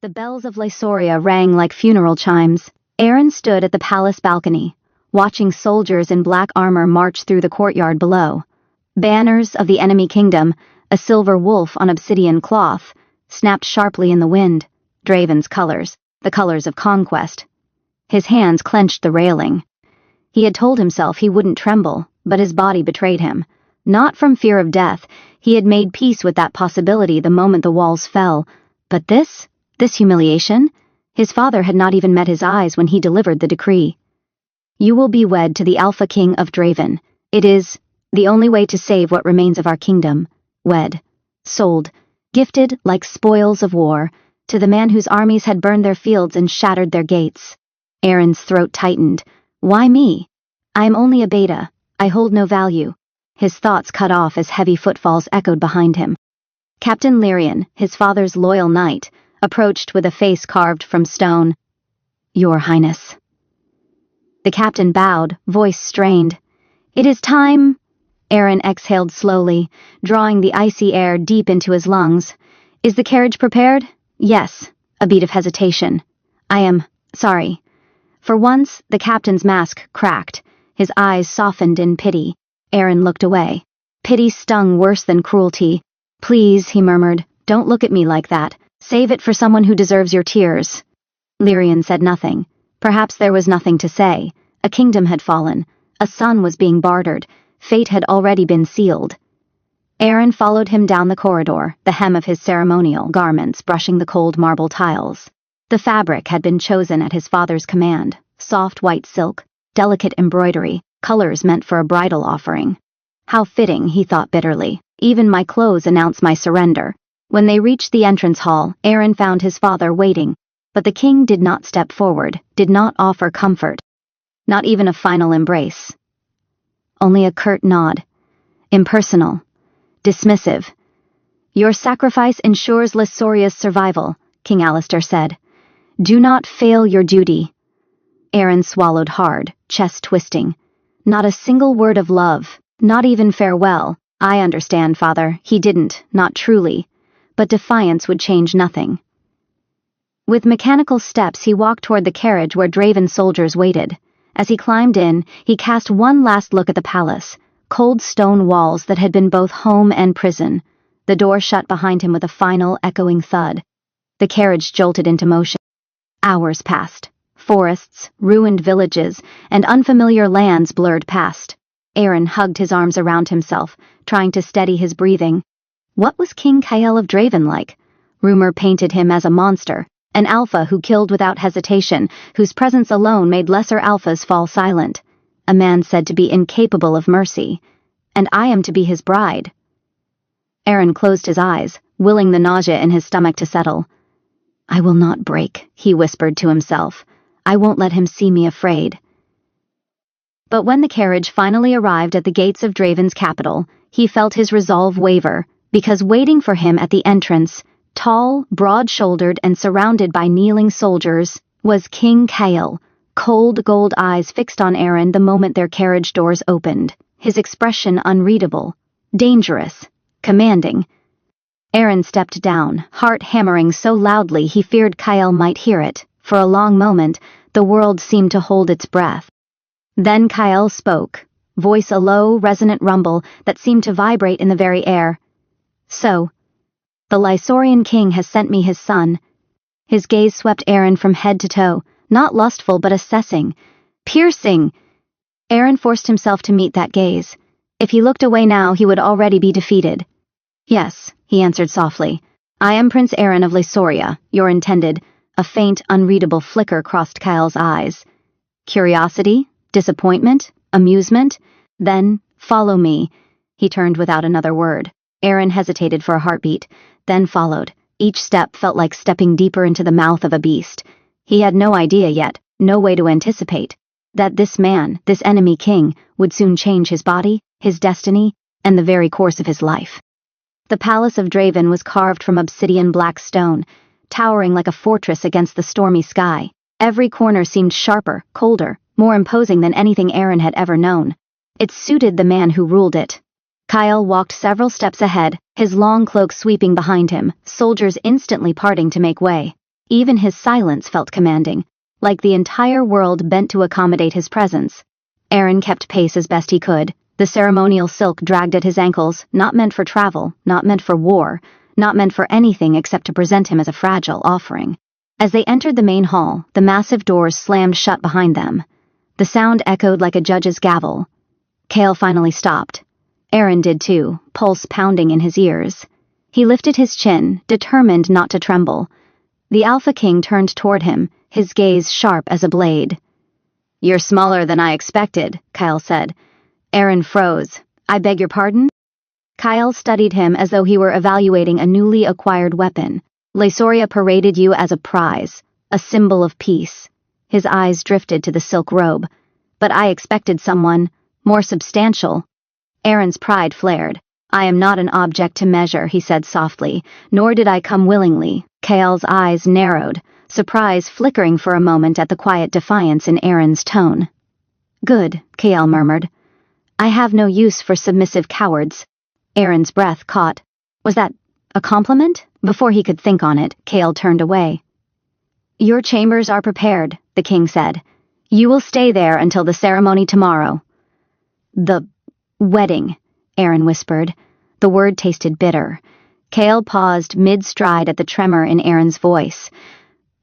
The bells of Lysoria rang like funeral chimes. Aaron stood at the palace balcony, watching soldiers in black armor march through the courtyard below. Banners of the enemy kingdom, a silver wolf on obsidian cloth, snapped sharply in the wind. Draven's colors, the colors of conquest. His hands clenched the railing. He had told himself he wouldn't tremble, but his body betrayed him. Not from fear of death, he had made peace with that possibility the moment the walls fell. But this humiliation? His father had not even met his eyes when he delivered the decree. You will be wed to the Alpha King of Draven. It is the only way to save what remains of our kingdom. Wed. Sold. Gifted like spoils of war, to the man whose armies had burned their fields and shattered their gates. Aaron's throat tightened. Why me? I am only a beta. I hold no value. His thoughts cut off as heavy footfalls echoed behind him. Captain Lyrian, his father's loyal knight, approached with a face carved from stone. Your Highness. The captain bowed, voice strained. It is time. Aaron exhaled slowly, drawing the icy air deep into his lungs. Is the carriage prepared? Yes. A beat of hesitation. I am sorry. For once, the captain's mask cracked. His eyes softened in pity. Aaron looked away. Pity stung worse than cruelty. Please, he murmured, don't look at me like that. Save it for someone who deserves your tears. Lyrian said nothing. Perhaps there was nothing to say. A kingdom had fallen. A son was being bartered. Fate had already been sealed. Aaron followed him down the corridor, the hem of his ceremonial garments brushing the cold marble tiles. The fabric had been chosen at his father's command. Soft white silk, delicate embroidery, colors meant for a bridal offering. How fitting, he thought bitterly. Even my clothes announce my surrender. When they reached the entrance hall, Aaron found his father waiting, but the king did not step forward, did not offer comfort. Not even a final embrace. Only a curt nod. Impersonal. Dismissive. Your sacrifice ensures Lysoria's survival, King Alistair said. Do not fail your duty. Aaron swallowed hard, chest twisting. Not a single word of love, not even farewell. I understand, father, he didn't, not truly. But defiance would change nothing. With mechanical steps he walked toward the carriage where Draven soldiers waited. As he climbed in, he cast one last look at the palace, cold stone walls that had been both home and prison. The door shut behind him with a final, echoing thud. The carriage jolted into motion. Hours passed. Forests, ruined villages, and unfamiliar lands blurred past. Aaron hugged his arms around himself, trying to steady his breathing. What was King Kael of Draven like? Rumor painted him as a monster, an alpha who killed without hesitation, whose presence alone made lesser alphas fall silent. A man said to be incapable of mercy. And I am to be his bride. Aaron closed his eyes, willing the nausea in his stomach to settle. I will not break, he whispered to himself. I won't let him see me afraid. But when the carriage finally arrived at the gates of Draven's capital, he felt his resolve waver, because waiting for him at the entrance, tall, broad-shouldered and surrounded by kneeling soldiers, was King Kael, cold gold eyes fixed on Aaron the moment their carriage doors opened, his expression unreadable, dangerous, commanding. Aaron stepped down, heart hammering so loudly he feared Kael might hear it. For a long moment, the world seemed to hold its breath. Then Kael spoke, voice a low, resonant rumble that seemed to vibrate in the very air. So, the Lysorian king has sent me his son. His gaze swept Aaron from head to toe, not lustful but assessing, piercing. Aaron forced himself to meet that gaze. If he looked away now, he would already be defeated. Yes, he answered softly. I am Prince Aaron of Lysoria, your intended. A faint, unreadable flicker crossed Kael's eyes. Curiosity? Disappointment? Amusement? Then, follow me. He turned without another word. Aaron hesitated for a heartbeat, then followed. Each step felt like stepping deeper into the mouth of a beast. He had no idea yet, no way to anticipate, that this man, this enemy king, would soon change his body, his destiny, and the very course of his life. The palace of Draven was carved from obsidian black stone, towering like a fortress against the stormy sky. Every corner seemed sharper, colder, more imposing than anything Aaron had ever known. It suited the man who ruled it. Kael walked several steps ahead, his long cloak sweeping behind him, soldiers instantly parting to make way. Even his silence felt commanding, like the entire world bent to accommodate his presence. Aaron kept pace as best he could. The ceremonial silk dragged at his ankles, not meant for travel, not meant for war, not meant for anything except to present him as a fragile offering. As they entered the main hall, the massive doors slammed shut behind them. The sound echoed like a judge's gavel. Kale finally stopped. Aaron did too, pulse pounding in his ears. He lifted his chin, determined not to tremble. The Alpha King turned toward him, his gaze sharp as a blade. "You're smaller than I expected," Kyle said. Aaron froze. "I beg your pardon?" Kyle studied him as though he were evaluating a newly acquired weapon. "Lesoria paraded you as a prize, a symbol of peace." His eyes drifted to the silk robe. "But I expected someone more substantial." Aaron's pride flared. "I am not an object to measure," he said softly, "nor did I come willingly." Kale's eyes narrowed, surprise flickering for a moment at the quiet defiance in Aaron's tone. "Good," Kale murmured. "I have no use for submissive cowards." Aaron's breath caught. Was that a compliment? Before he could think on it, Kale turned away. "Your chambers are prepared," the king said. "You will stay there until the ceremony tomorrow." "The wedding," Aaron whispered. The word tasted bitter. Kale paused mid-stride at the tremor in Aaron's voice.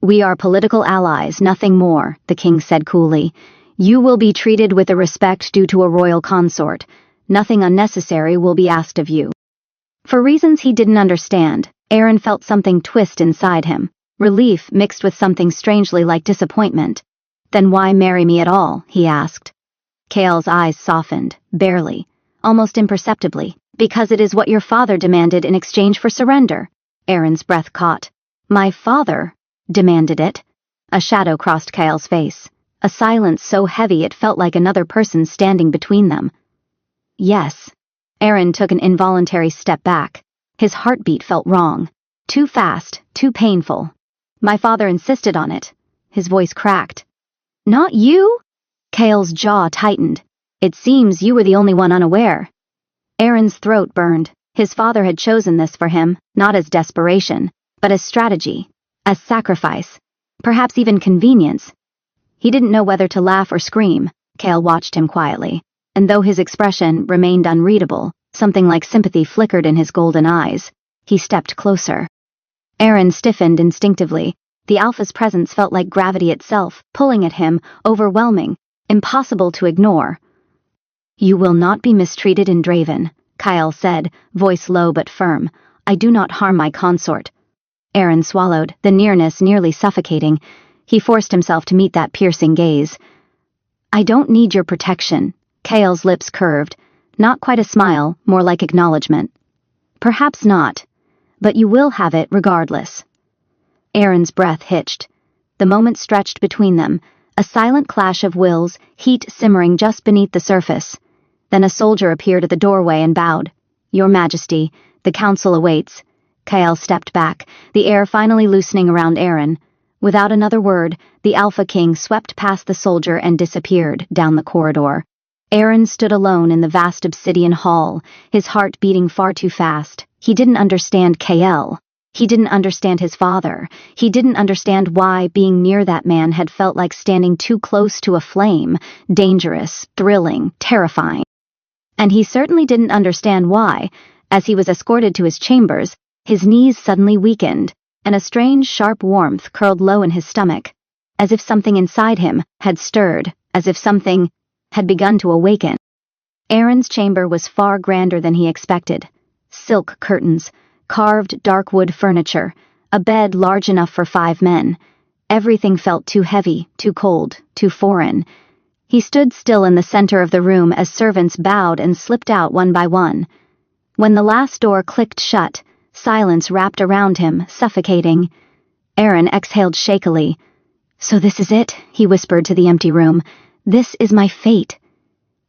"We are political allies, nothing more," the king said coolly. "You will be treated with the respect due to a royal consort. Nothing unnecessary will be asked of you." For reasons he didn't understand, Aaron felt something twist inside him, relief mixed with something strangely like disappointment. "Then why marry me at all?" he asked. Kale's eyes softened, barely, almost imperceptibly. "Because it is what your father demanded in exchange for surrender." Aaron's breath caught. "My father demanded it?" A shadow crossed Kale's face, a silence so heavy it felt like another person standing between them. "Yes." Aaron took an involuntary step back. His heartbeat felt wrong. Too fast, too painful. "My father insisted on it." His voice cracked. "Not you?" Kale's jaw tightened. "It seems you were the only one unaware." Aaron's throat burned. His father had chosen this for him, not as desperation, but as strategy, as sacrifice, perhaps even convenience. He didn't know whether to laugh or scream. Kale watched him quietly, and though his expression remained unreadable, something like sympathy flickered in his golden eyes. He stepped closer. Aaron stiffened instinctively. The Alpha's presence felt like gravity itself, pulling at him, overwhelming, impossible to ignore. "You will not be mistreated in Draven," Kyle said, voice low but firm. "I do not harm my consort." Aaron swallowed, the nearness nearly suffocating. He forced himself to meet that piercing gaze. "I don't need your protection." Kale's lips curved. Not quite a smile, more like acknowledgement. "Perhaps not. But you will have it regardless." Aaron's breath hitched. The moment stretched between them, a silent clash of wills, heat simmering just beneath the surface. Then a soldier appeared at the doorway and bowed. "Your Majesty, the council awaits." Kale stepped back, the air finally loosening around Aaron. Without another word, the Alpha King swept past the soldier and disappeared down the corridor. Aaron stood alone in the vast obsidian hall, his heart beating far too fast. He didn't understand Kale. He didn't understand his father. He didn't understand why being near that man had felt like standing too close to a flame, dangerous, thrilling, terrifying. And he certainly didn't understand why, as he was escorted to his chambers, his knees suddenly weakened, and a strange sharp warmth curled low in his stomach, as if something inside him had stirred, as if something had begun to awaken. Aaron's chamber was far grander than he expected. Silk curtains, carved dark wood furniture, a bed large enough for 5 men. Everything felt too heavy, too cold, too foreign. He stood still in the center of the room as servants bowed and slipped out one by one. When the last door clicked shut, silence wrapped around him, suffocating. Aaron exhaled shakily. "So this is it," he whispered to the empty room. "This is my fate."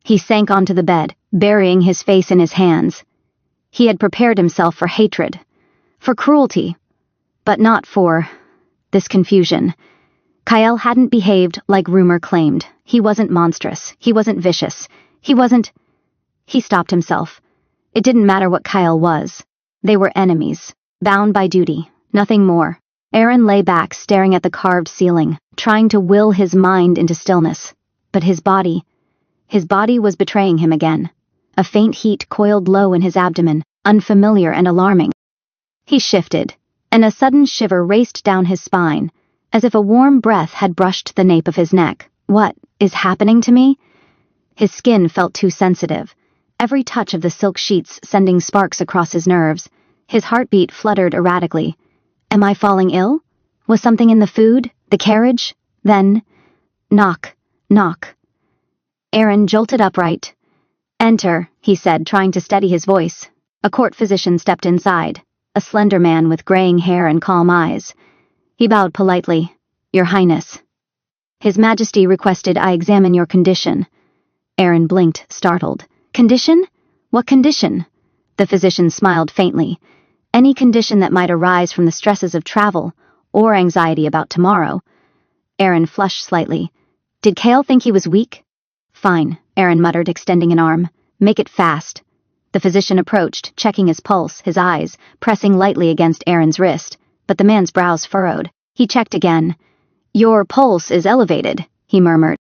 He sank onto the bed, burying his face in his hands. He had prepared himself for hatred, for cruelty, but not for this confusion. Kyle hadn't behaved like rumor claimed. He wasn't monstrous. He wasn't vicious. He stopped himself. It didn't matter what Kyle was. They were enemies, bound by duty, nothing more. Aaron lay back, staring at the carved ceiling, trying to will his mind into stillness. But his body was betraying him again. A faint heat coiled low in his abdomen, unfamiliar and alarming. He shifted, and a sudden shiver raced down his spine, as if a warm breath had brushed the nape of his neck. What is happening to me? His skin felt too sensitive, every touch of the silk sheets sending sparks across his nerves. His heartbeat fluttered erratically. Am I falling ill? Was something in the food? The carriage? Then, knock, knock. Aaron jolted upright. Enter, he said, trying to steady his voice. A court physician stepped inside, a slender man with graying hair and calm eyes. He bowed politely. Your Highness. His Majesty requested I examine your condition. Aaron blinked, startled. Condition? What condition? The physician smiled faintly. Any condition that might arise from the stresses of travel, or anxiety about tomorrow. Aaron flushed slightly. Did Kale think he was weak? Fine, Aaron muttered, extending an arm. Make it fast. The physician approached, checking his pulse, his eyes pressing lightly against Aaron's wrist, but the man's brows furrowed. He checked again. Your pulse is elevated, he murmured.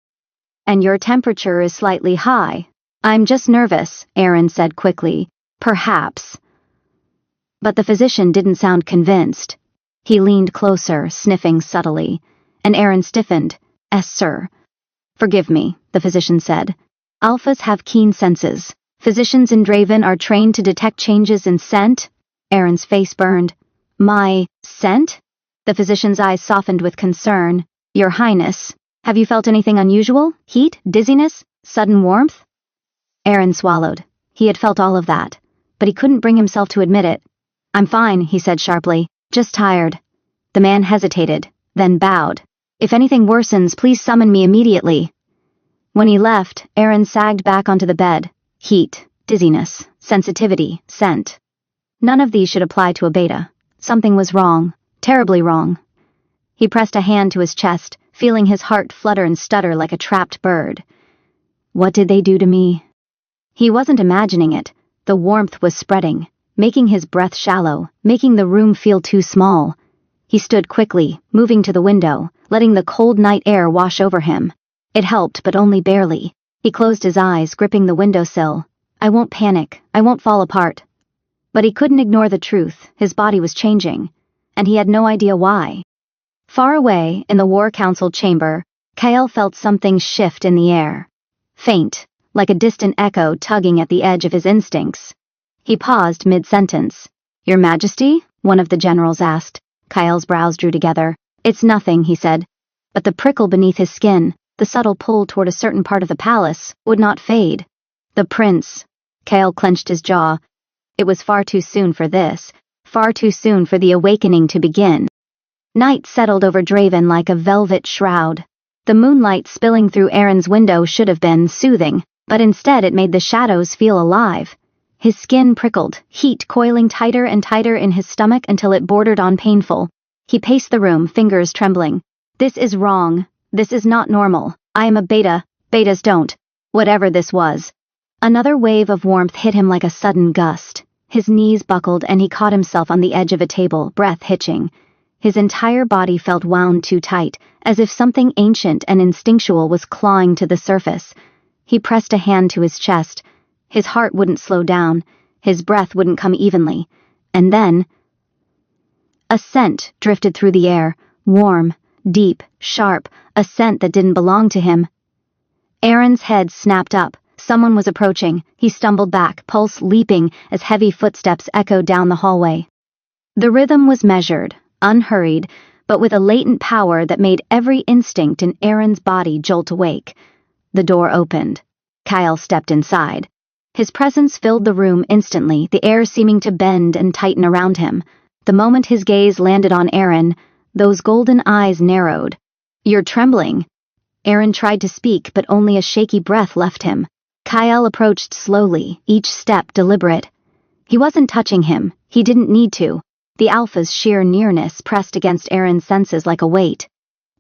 And your temperature is slightly high. I'm just nervous, Aaron said quickly. Perhaps. But the physician didn't sound convinced. He leaned closer, sniffing subtly, and Aaron stiffened. Yes, sir. Forgive me, the physician said. Alphas have keen senses. Physicians in Draven are trained to detect changes in scent. Aaron's face burned. My scent? The physician's eyes softened with concern. Your Highness, have you felt anything unusual? Heat? Dizziness? Sudden warmth? Aaron swallowed. He had felt all of that, but he couldn't bring himself to admit it. I'm fine, he said sharply. Just tired. The man hesitated, then bowed. If anything worsens, please summon me immediately. When he left, Aaron sagged back onto the bed. Heat, dizziness, sensitivity, scent. None of these should apply to a beta. Something was wrong, terribly wrong. He pressed a hand to his chest, feeling his heart flutter and stutter like a trapped bird. What did they do to me? He wasn't imagining it. The warmth was spreading, making his breath shallow, making the room feel too small. He stood quickly, moving to the window, letting the cold night air wash over him. It helped, but only barely. He closed his eyes, gripping the windowsill. I won't panic. I won't fall apart. But he couldn't ignore the truth. His body was changing, and he had no idea why. Far away, in the War Council chamber, Kale felt something shift in the air. Faint, like a distant echo tugging at the edge of his instincts. He paused mid-sentence. Your Majesty? One of the generals asked. Kyle's brows drew together. It's nothing, he said. But the prickle beneath his skin, the subtle pull toward a certain part of the palace, would not fade. The prince. Kale clenched his jaw. It was far too soon for this. Far too soon for the awakening to begin. Night settled over Draven like a velvet shroud. The moonlight spilling through Aaron's window should have been soothing, but instead it made the shadows feel alive. His skin prickled, heat coiling tighter and tighter in his stomach until it bordered on painful. He paced the room, fingers trembling. This is wrong. This is not normal. I am a beta. Betas don't. Whatever this was. Another wave of warmth hit him like a sudden gust. His knees buckled and he caught himself on the edge of a table, breath hitching. His entire body felt wound too tight, as if something ancient and instinctual was clawing to the surface. He pressed a hand to his chest. His heart wouldn't slow down. His breath wouldn't come evenly. And then a scent drifted through the air, warm, deep, sharp, a scent that didn't belong to him. Aaron's head snapped up. Someone was approaching. He stumbled back, pulse leaping as heavy footsteps echoed down the hallway. The rhythm was measured, unhurried, but with a latent power that made every instinct in Aaron's body jolt awake. The door opened. Kyle stepped inside. His presence filled the room instantly, the air seeming to bend and tighten around him. The moment his gaze landed on Aaron, those golden eyes narrowed. You're trembling. Aaron tried to speak, but only a shaky breath left him. Kyle approached slowly, each step deliberate. He wasn't touching him. He didn't need to. The Alpha's sheer nearness pressed against Aaron's senses like a weight.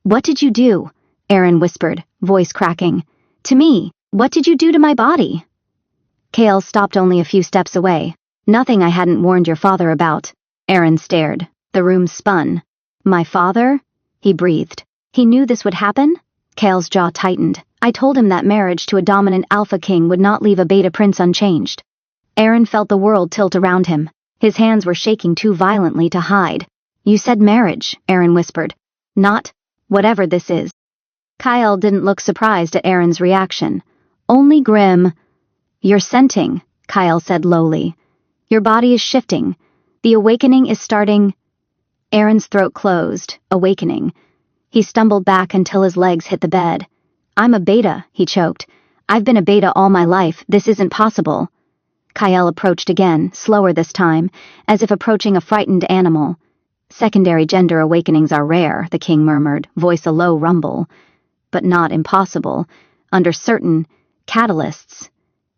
What did you do? Aaron whispered, voice cracking. To me. What did you do to my body? Kale stopped only a few steps away. Nothing I hadn't warned your father about. Aaron stared. The room spun. My father? He breathed. He knew this would happen? Kale's jaw tightened. I told him that marriage to a dominant alpha king would not leave a beta prince unchanged. Eren felt the world tilt around him. His hands were shaking too violently to hide. You said marriage, Eren whispered. Not whatever this is. Kyle didn't look surprised at Eren's reaction. Only grim. You're scenting, Kyle said lowly. Your body is shifting. The awakening is starting. Eren's throat closed, awakening. He stumbled back until his legs hit the bed. I'm a beta, he choked. I've been a beta all my life, this isn't possible. Kyle approached again, slower this time, as if approaching a frightened animal. Secondary gender awakenings are rare, the king murmured, voice a low rumble. But not impossible, under certain catalysts.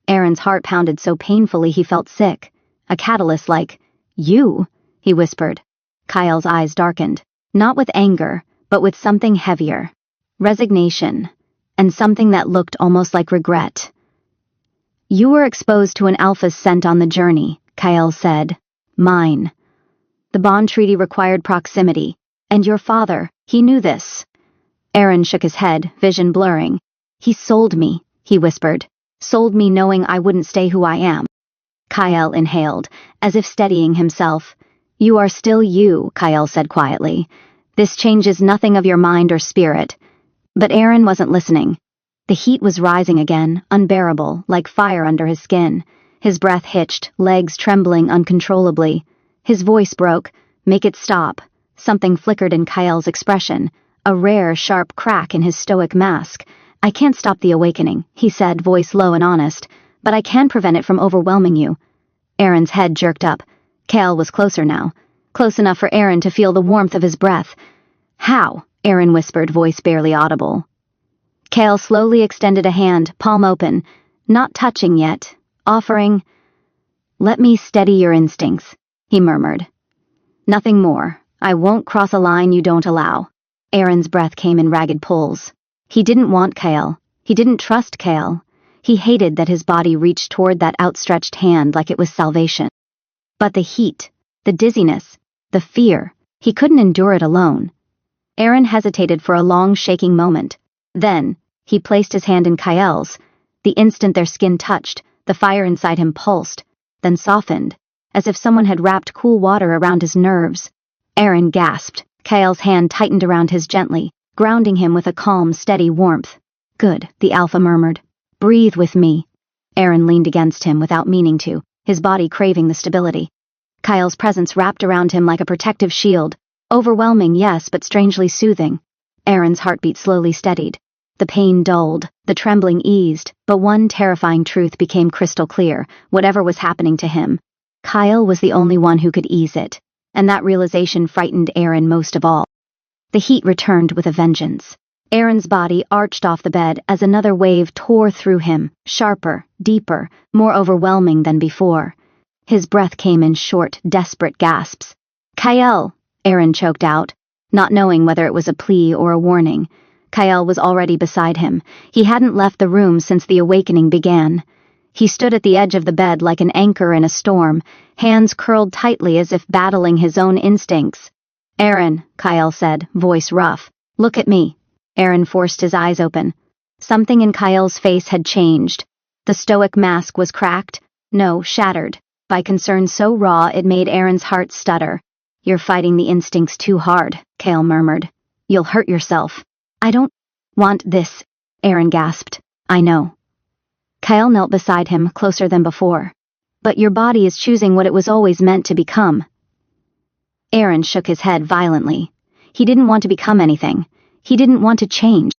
Eren's heart pounded so painfully he felt sick. A catalyst like, you, he whispered. Kyle's eyes darkened, not with anger, but with something heavier. Resignation, and something that looked almost like regret. You were exposed to an alpha's scent on the journey, Kyle said. Mine. The bond treaty required proximity, and your father, he knew this. Eren shook his head, vision blurring. He sold me, he whispered. Sold me knowing I wouldn't stay who I am. Kyle inhaled, as if steadying himself. You are still you, Kyle said quietly. This changes nothing of your mind or spirit. But Eren wasn't listening. The heat was rising again, unbearable, like fire under his skin. His breath hitched, legs trembling uncontrollably. His voice broke. Make it stop. Something flickered in Kyle's expression. A rare, sharp crack in his stoic mask. I can't stop the awakening, he said, voice low and honest, but I can prevent it from overwhelming you. Eren's head jerked up. Kale was closer now. Close enough for Eren to feel the warmth of his breath. How? Eren whispered, voice barely audible. Kale slowly extended a hand, palm open, not touching yet, offering, Let me steady your instincts, he murmured. Nothing more. I won't cross a line you don't allow. Eren's breath came in ragged pulls. He didn't want Kale. He didn't trust Kale. He hated that his body reached toward that outstretched hand like it was salvation. But the heat, the dizziness, the fear, he couldn't endure it alone. Eren hesitated for a long, shaking moment. Then, he placed his hand in Kyle's. The instant their skin touched, the fire inside him pulsed, then softened, as if someone had wrapped cool water around his nerves. Eren gasped. Kyle's hand tightened around his gently, grounding him with a calm, steady warmth. Good, the Alpha murmured. Breathe with me. Eren leaned against him without meaning to, his body craving the stability. Kyle's presence wrapped around him like a protective shield. Overwhelming, yes, but strangely soothing. Eren's heartbeat slowly steadied. The pain dulled, the trembling eased, but one terrifying truth became crystal clear, whatever was happening to him. Kyle was the only one who could ease it, and that realization frightened Eren most of all. The heat returned with a vengeance. Eren's body arched off the bed as another wave tore through him, sharper, deeper, more overwhelming than before. His breath came in short, desperate gasps. Kyle! Eren choked out, not knowing whether it was a plea or a warning. Kyle was already beside him. He hadn't left the room since the awakening began. He stood at the edge of the bed like an anchor in a storm, hands curled tightly as if battling his own instincts. Eren, Kyle said, voice rough. Look at me. Eren forced his eyes open. Something in Kyle's face had changed. The stoic mask was cracked, no, shattered, by concern so raw it made Eren's heart stutter. You're fighting the instincts too hard, Kale murmured. You'll hurt yourself. I don't want this, Eren gasped. I know. Kyle knelt beside him, closer than before. But your body is choosing what it was always meant to become. Eren shook his head violently. He didn't want to become anything. He didn't want to change.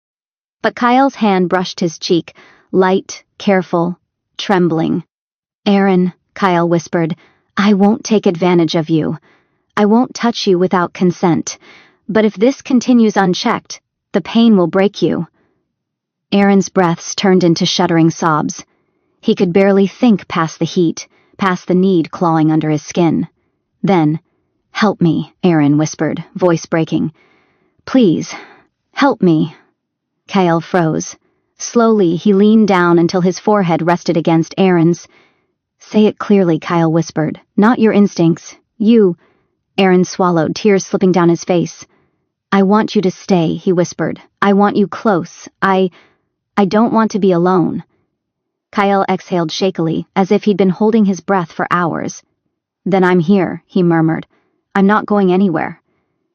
But Kyle's hand brushed his cheek, light, careful, trembling. Eren, Kyle whispered, I won't take advantage of you. I won't touch you without consent. But if this continues unchecked, the pain will break you. Eren's breaths turned into shuddering sobs. He could barely think past the heat, past the need clawing under his skin. Then, help me, Eren whispered, voice breaking. Please, help me. Kyle froze. Slowly, he leaned down until his forehead rested against Eren's. Say it clearly, Kyle whispered. Not your instincts. You. Eren swallowed, tears slipping down his face. I want you to stay, he whispered. I want you close. I don't want to be alone. Kyle exhaled shakily, as if he'd been holding his breath for hours. Then I'm here, he murmured. I'm not going anywhere.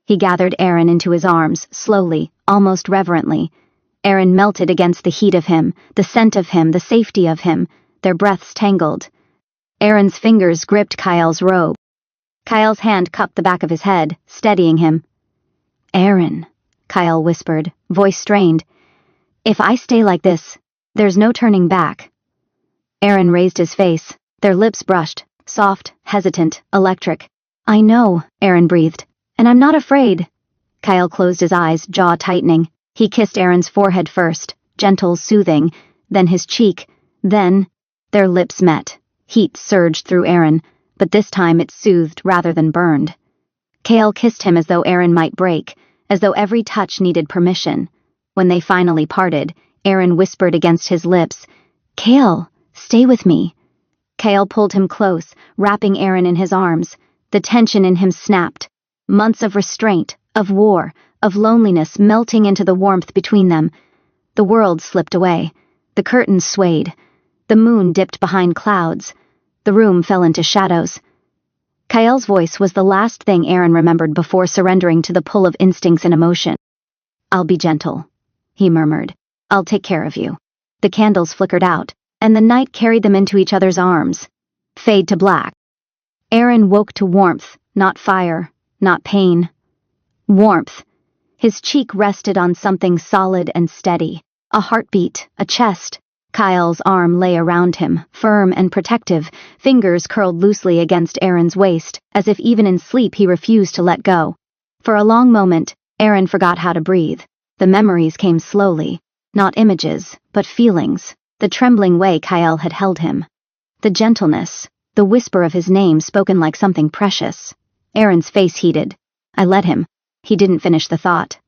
He gathered Aaron into his arms, slowly, almost reverently. Aaron melted against the heat of him, the scent of him, the safety of him. Their breaths tangled. Aaron's fingers gripped Kyle's robe. Kyle's hand cupped the back of his head, steadying him. Aaron, Kyle whispered, voice strained. If I stay like this, there's no turning back. Aaron raised his face. Their lips brushed, soft, hesitant, electric. I know, Aaron breathed. And I'm not afraid. Kyle closed his eyes, jaw tightening. He kissed Aaron's forehead first, gentle, soothing, then his cheek, then their lips met. Heat surged through Aaron, but this time it soothed rather than burned. Kyle kissed him as though Aaron might break, as though every touch needed permission. When they finally parted, Aaron whispered against his lips, Kyle, stay with me. Kyle pulled him close, wrapping Aaron in his arms. The tension in him snapped. Months of restraint, of war, of loneliness melting into the warmth between them. The world slipped away. The curtains swayed. The moon dipped behind clouds. The room fell into shadows. Kyle's voice was the last thing Aaron remembered before surrendering to the pull of instincts and emotion. I'll be gentle, he murmured. I'll take care of you. The candles flickered out, and the night carried them into each other's arms. Fade to black. Aaron woke to warmth, not fire, not pain. Warmth. His cheek rested on something solid and steady. A heartbeat, a chest. Kyle's arm lay around him, firm and protective, fingers curled loosely against Aaron's waist, as if even in sleep he refused to let go. For a long moment, Aaron forgot how to breathe. The memories came slowly. Not images, but feelings. The trembling way Kyle had held him. The gentleness. The whisper of his name spoken like something precious. Aaron's face heated. I let him. He didn't finish the thought.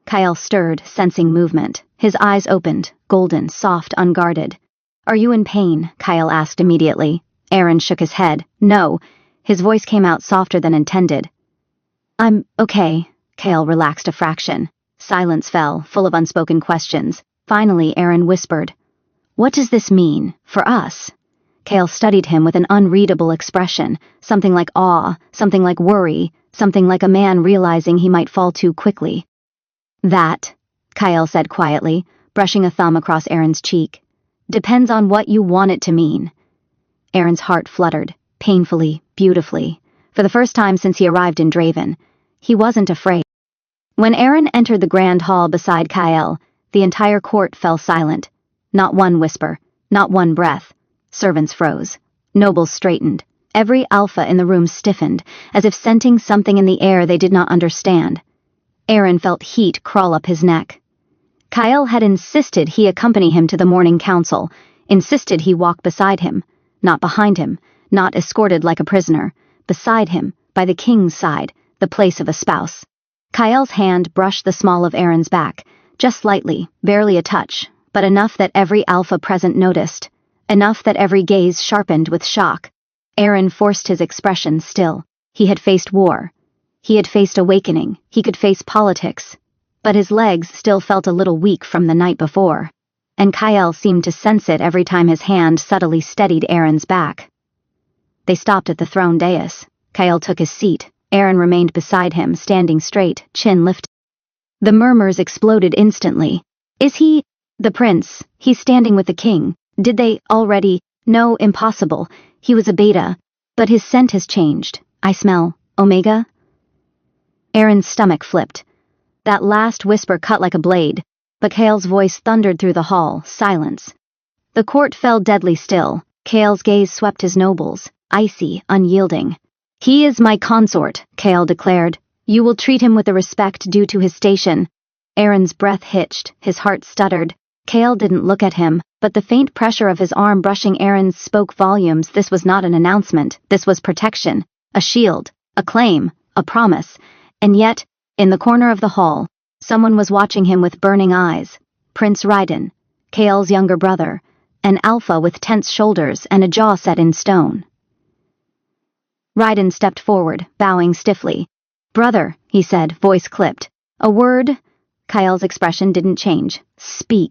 Kyle stirred, sensing movement. His eyes opened, golden, soft, unguarded. Are you in pain? Kyle asked immediately. Aaron shook his head. No. His voice came out softer than intended. I'm okay. Kyle relaxed a fraction. Silence fell, full of unspoken questions. Finally, Aaron whispered. What does this mean, for us? Kyle studied him with an unreadable expression, something like awe, something like worry, something like a man realizing he might fall too quickly. That, Kyle said quietly, brushing a thumb across Aaron's cheek, depends on what you want it to mean. Aaron's heart fluttered, painfully, beautifully. For the first time since he arrived in Draven, he wasn't afraid. When Aaron entered the grand hall beside Kyle, the entire court fell silent. Not one whisper, not one breath. Servants froze. Nobles straightened. Every alpha in the room stiffened, as if scenting something in the air they did not understand. Aaron felt heat crawl up his neck. Kyle had insisted he accompany him to the morning council, insisted he walk beside him, not behind him, not escorted like a prisoner, beside him, by the king's side, the place of a spouse. Kyle's hand brushed the small of Aaron's back, just lightly, barely a touch, but enough that every alpha present noticed, enough that every gaze sharpened with shock. Aaron forced his expression still. He had faced war. He had faced awakening. He could face politics. But his legs still felt a little weak from the night before, and Kyle seemed to sense it every time his hand subtly steadied Aaron's back. They stopped at the throne dais. Kyle took his seat. Aaron remained beside him, standing straight, chin lifted. The murmurs exploded instantly. Is he... the prince? He's standing with the king. Did they already... No, impossible. He was a beta. But his scent has changed. I smell... Omega? Aaron's stomach flipped. That last whisper cut like a blade, but Kyle's voice thundered through the hall, silence. The court fell deadly still. Kyle's gaze swept his nobles, icy, unyielding. He is my consort, Kyle declared. You will treat him with the respect due to his station. Aaron's breath hitched, his heart stuttered. Kyle didn't look at him, but the faint pressure of his arm brushing Aaron's spoke volumes. This was not an announcement. This was protection. A shield. A claim. A promise. And yet, in the corner of the hall, someone was watching him with burning eyes. Prince Raiden, Kyle's younger brother, an alpha with tense shoulders and a jaw set in stone. Raiden stepped forward, bowing stiffly. Brother, he said, voice clipped. A word? Kyle's expression didn't change. Speak.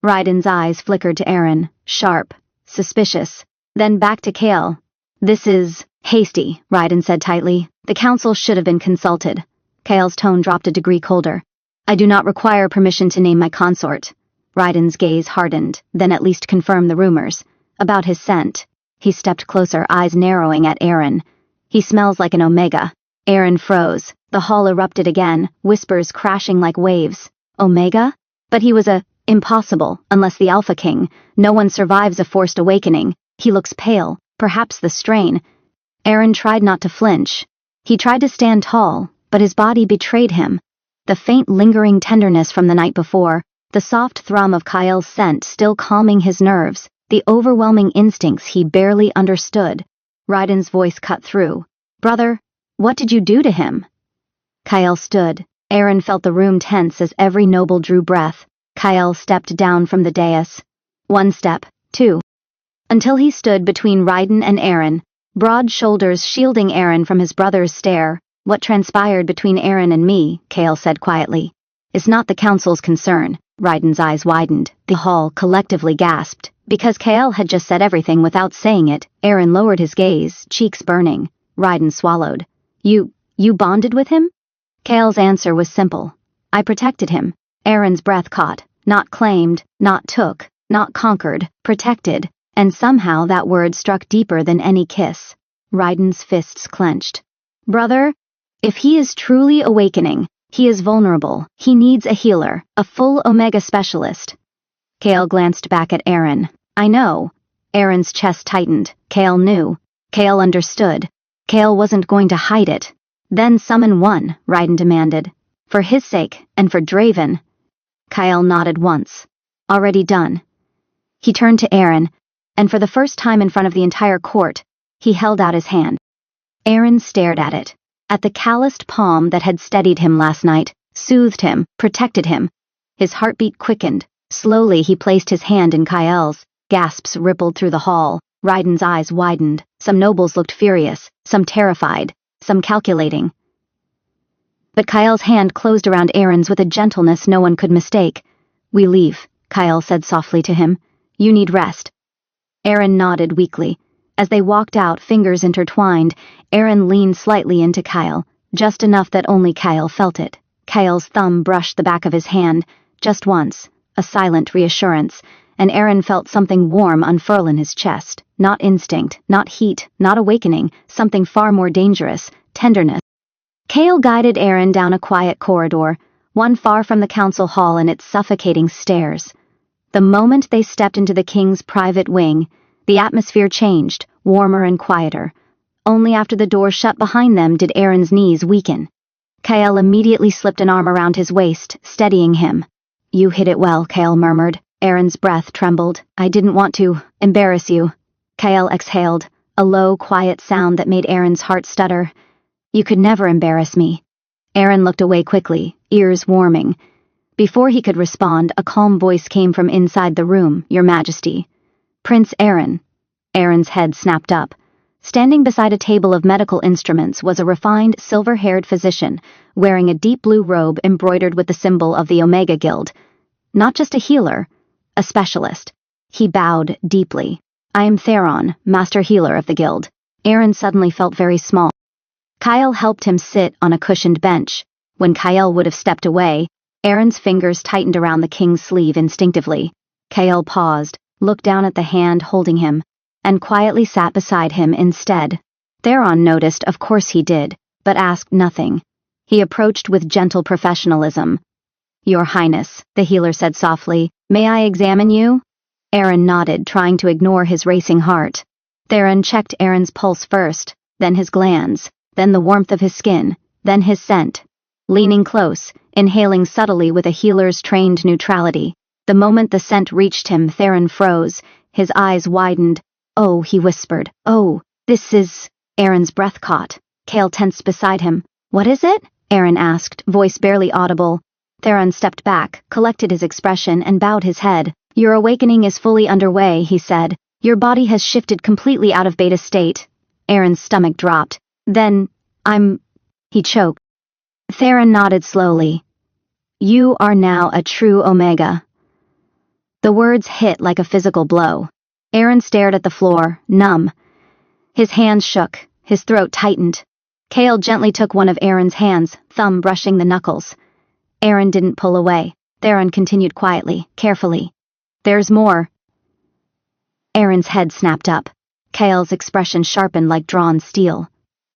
Raiden's eyes flickered to Eren, sharp, suspicious, then back to Kale. This is hasty, Raiden said tightly. The council should have been consulted. Kale's tone dropped a degree colder. I do not require permission to name my consort. Raiden's gaze hardened, then at least confirmed the rumors. About his scent. He stepped closer, eyes narrowing at Eren. He smells like an Omega. Eren froze. The hall erupted again, whispers crashing like waves. Omega? But he was impossible, unless the Alpha King. No one survives a forced awakening. He looks pale, perhaps the strain. Eren tried not to flinch. He tried to stand tall, but his body betrayed him. The faint lingering tenderness from the night before, the soft thrum of Kyle's scent still calming his nerves, the overwhelming instincts he barely understood. Raiden's voice cut through. Brother, what did you do to him? Kyle stood. Eren felt the room tense as every noble drew breath. Kyle stepped down from the dais. One step, two. Until he stood between Raiden and Eren, broad shoulders shielding Eren from his brother's stare. What transpired between Eren and me, Kale said quietly, is not the council's concern. Raiden's eyes widened. The hall collectively gasped. Because Kale had just said everything without saying it, Eren lowered his gaze, cheeks burning. Raiden swallowed. You bonded with him? Kale's answer was simple. I protected him. Eren's breath caught. Not claimed, not took, not conquered, protected. And somehow that word struck deeper than any kiss. Raiden's fists clenched. Brother, if he is truly awakening, he is vulnerable. He needs a healer, a full Omega specialist. Kale glanced back at Eren. I know. Eren's chest tightened. Kale knew. Kale understood. Kale wasn't going to hide it. Then summon one, Raiden demanded. For his sake, and for Draven. Kyle nodded once. Already done. He turned to Eren, and for the first time in front of the entire court, he held out his hand. Eren stared at it. At the calloused palm that had steadied him last night, soothed him, protected him. His heartbeat quickened. Slowly he placed his hand in Kyle's. Gasps rippled through the hall. Raiden's eyes widened. Some nobles looked furious, some terrified, some calculating. But Kyle's hand closed around Eren's with a gentleness no one could mistake. We leave, Kyle said softly to him. You need rest. Eren nodded weakly. As they walked out, fingers intertwined, Eren leaned slightly into Kyle, just enough that only Kyle felt it. Kyle's thumb brushed the back of his hand, just once, a silent reassurance, and Eren felt something warm unfurl in his chest. Not instinct, not heat, not awakening, something far more dangerous, tenderness. Kale guided Eren down a quiet corridor, one far from the council hall and its suffocating stairs. The moment they stepped into the king's private wing, the atmosphere changed, warmer and quieter. Only after the door shut behind them did Eren's knees weaken. Kale immediately slipped an arm around his waist, steadying him. You hit it well, Kale murmured. Eren's breath trembled. I didn't want to embarrass you. Kale exhaled, a low, quiet sound that made Eren's heart stutter. You could never embarrass me. Eren looked away quickly, ears warming. Before he could respond, a calm voice came from inside the room, Your Majesty. Prince Eren. Eren's head snapped up. Standing beside a table of medical instruments was a refined, silver-haired physician, wearing a deep blue robe embroidered with the symbol of the Omega Guild. Not just a healer, a specialist. He bowed deeply. I am Theron, master healer of the guild. Eren suddenly felt very small. Kyle helped him sit on a cushioned bench. When Kyle would have stepped away, Eren's fingers tightened around the king's sleeve instinctively. Kyle paused, looked down at the hand holding him, and quietly sat beside him instead. Theron noticed, of course he did, but asked nothing. He approached with gentle professionalism. Your Highness, the healer said softly, may I examine you? Eren nodded, trying to ignore his racing heart. Theron checked Eren's pulse first, then his glands, then the warmth of his skin, then his scent. Leaning close, inhaling subtly with a healer's trained neutrality. The moment the scent reached him, Theron froze, his eyes widened. Oh, he whispered. Oh, this is... Eren's breath caught. Kale tensed beside him. What is it? Eren asked, voice barely audible. Theron stepped back, collected his expression, and bowed his head. Your awakening is fully underway, he said. Your body has shifted completely out of beta state. Eren's stomach dropped. Then, he choked. Theron nodded slowly. You are now a true Omega. The words hit like a physical blow. Aaron stared at the floor, numb. His hands shook, his throat tightened. Kale gently took one of Aaron's hands, thumb brushing the knuckles. Aaron didn't pull away. Theron continued quietly, carefully. There's more. Aaron's head snapped up. Kale's expression sharpened like drawn steel.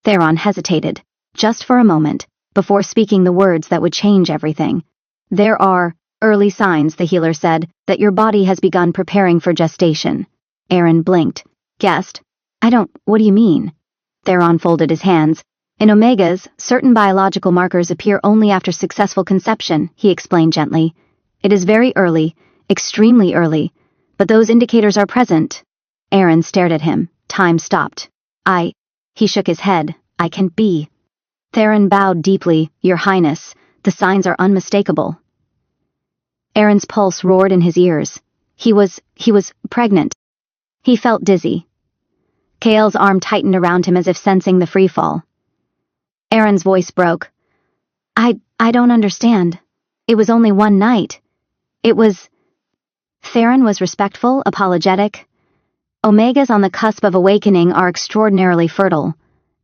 Theron hesitated, just for a moment, before speaking the words that would change everything. There are early signs, the healer said, that your body has begun preparing for gestation. Aaron blinked. Guessed. What do you mean? Theron folded his hands. In Omegas, certain biological markers appear only after successful conception, he explained gently. It is very early, extremely early, but those indicators are present. Aaron stared at him. Time stopped. He shook his head. I can't be. Theron bowed deeply. Your Highness, the signs are unmistakable. Aaron's pulse roared in his ears. He was pregnant. He felt dizzy. Kale's arm tightened around him as if sensing the freefall. Aaron's voice broke. I don't understand. It was only one night. It was... Theron was respectful, apologetic. Omegas on the cusp of awakening are extraordinarily fertile.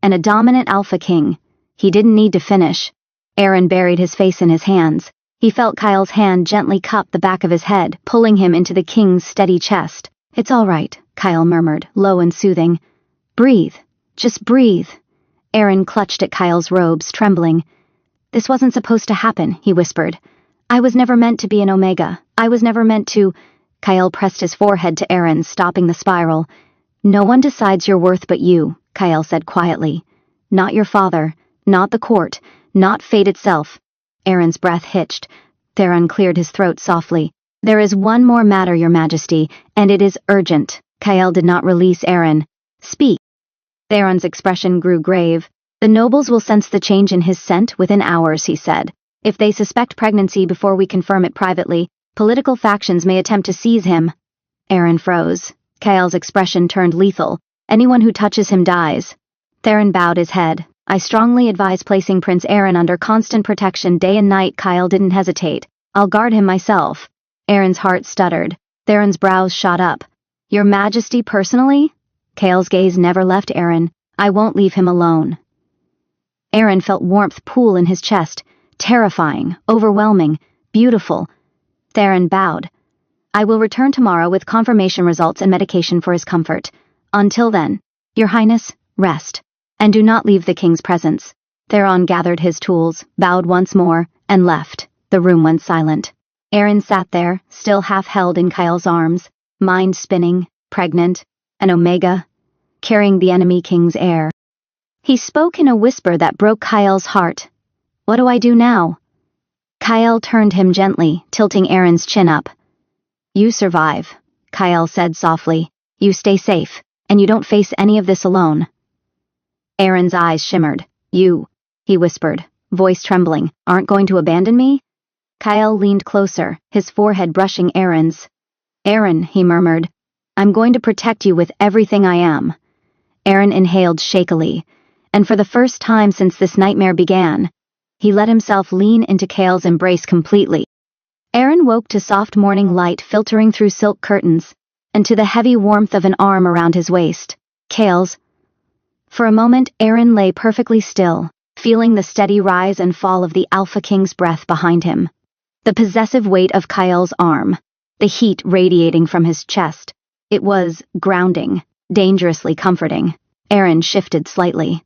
And a dominant alpha king. He didn't need to finish. Aaron buried his face in his hands. He felt Kyle's hand gently cup the back of his head, pulling him into the king's steady chest. It's all right, Kyle murmured, low and soothing. Breathe. Just breathe. Aaron clutched at Kyle's robes, trembling. This wasn't supposed to happen, he whispered. I was never meant to be an Omega. I was never meant to... Kyle pressed his forehead to Aaron's, stopping the spiral. No one decides your worth but you, Kyle said quietly. Not your father, not the court, not fate itself. Aaron's breath hitched. Theron cleared his throat softly. There is one more matter, Your Majesty, and it is urgent. Kyle did not release Aaron. Speak. Theron's expression grew grave. The nobles will sense the change in his scent within hours, he said. If they suspect pregnancy before we confirm it privately, political factions may attempt to seize him. Aaron froze. Kyle's expression turned lethal. Anyone who touches him dies. Theron bowed his head. I strongly advise placing Prince Aaron under constant protection day and night. Kyle didn't hesitate. I'll guard him myself. Aaron's heart stuttered. Theron's brows shot up. Your Majesty personally? Kale's gaze never left Aaron. I won't leave him alone. Aaron felt warmth pool in his chest. Terrifying, overwhelming, beautiful. Theron bowed. I will return tomorrow with confirmation results and medication for his comfort. Until then, Your Highness, rest. And do not leave the king's presence. Theron gathered his tools, bowed once more, and left. The room went silent. Aaron sat there, still half held in Kyle's arms, mind spinning, pregnant, an Omega, carrying the enemy king's heir. He spoke in a whisper that broke Kyle's heart. What do I do now? Kyle turned him gently, tilting Aaron's chin up. You survive, Kyle said softly. You stay safe, and you don't face any of this alone. Aaron's eyes shimmered. You, he whispered, voice trembling, aren't going to abandon me? Kyle leaned closer, his forehead brushing Aaron's. Aaron, he murmured, I'm going to protect you with everything I am. Aaron inhaled shakily, and for the first time since this nightmare began, he let himself lean into Kyle's embrace completely. Aaron woke to soft morning light filtering through silk curtains, and to the heavy warmth of an arm around his waist. Kyle's. For a moment, Aaron lay perfectly still, feeling the steady rise and fall of the Alpha King's breath behind him. The possessive weight of Kyle's arm, the heat radiating from his chest. It was grounding, dangerously comforting. Aaron shifted slightly.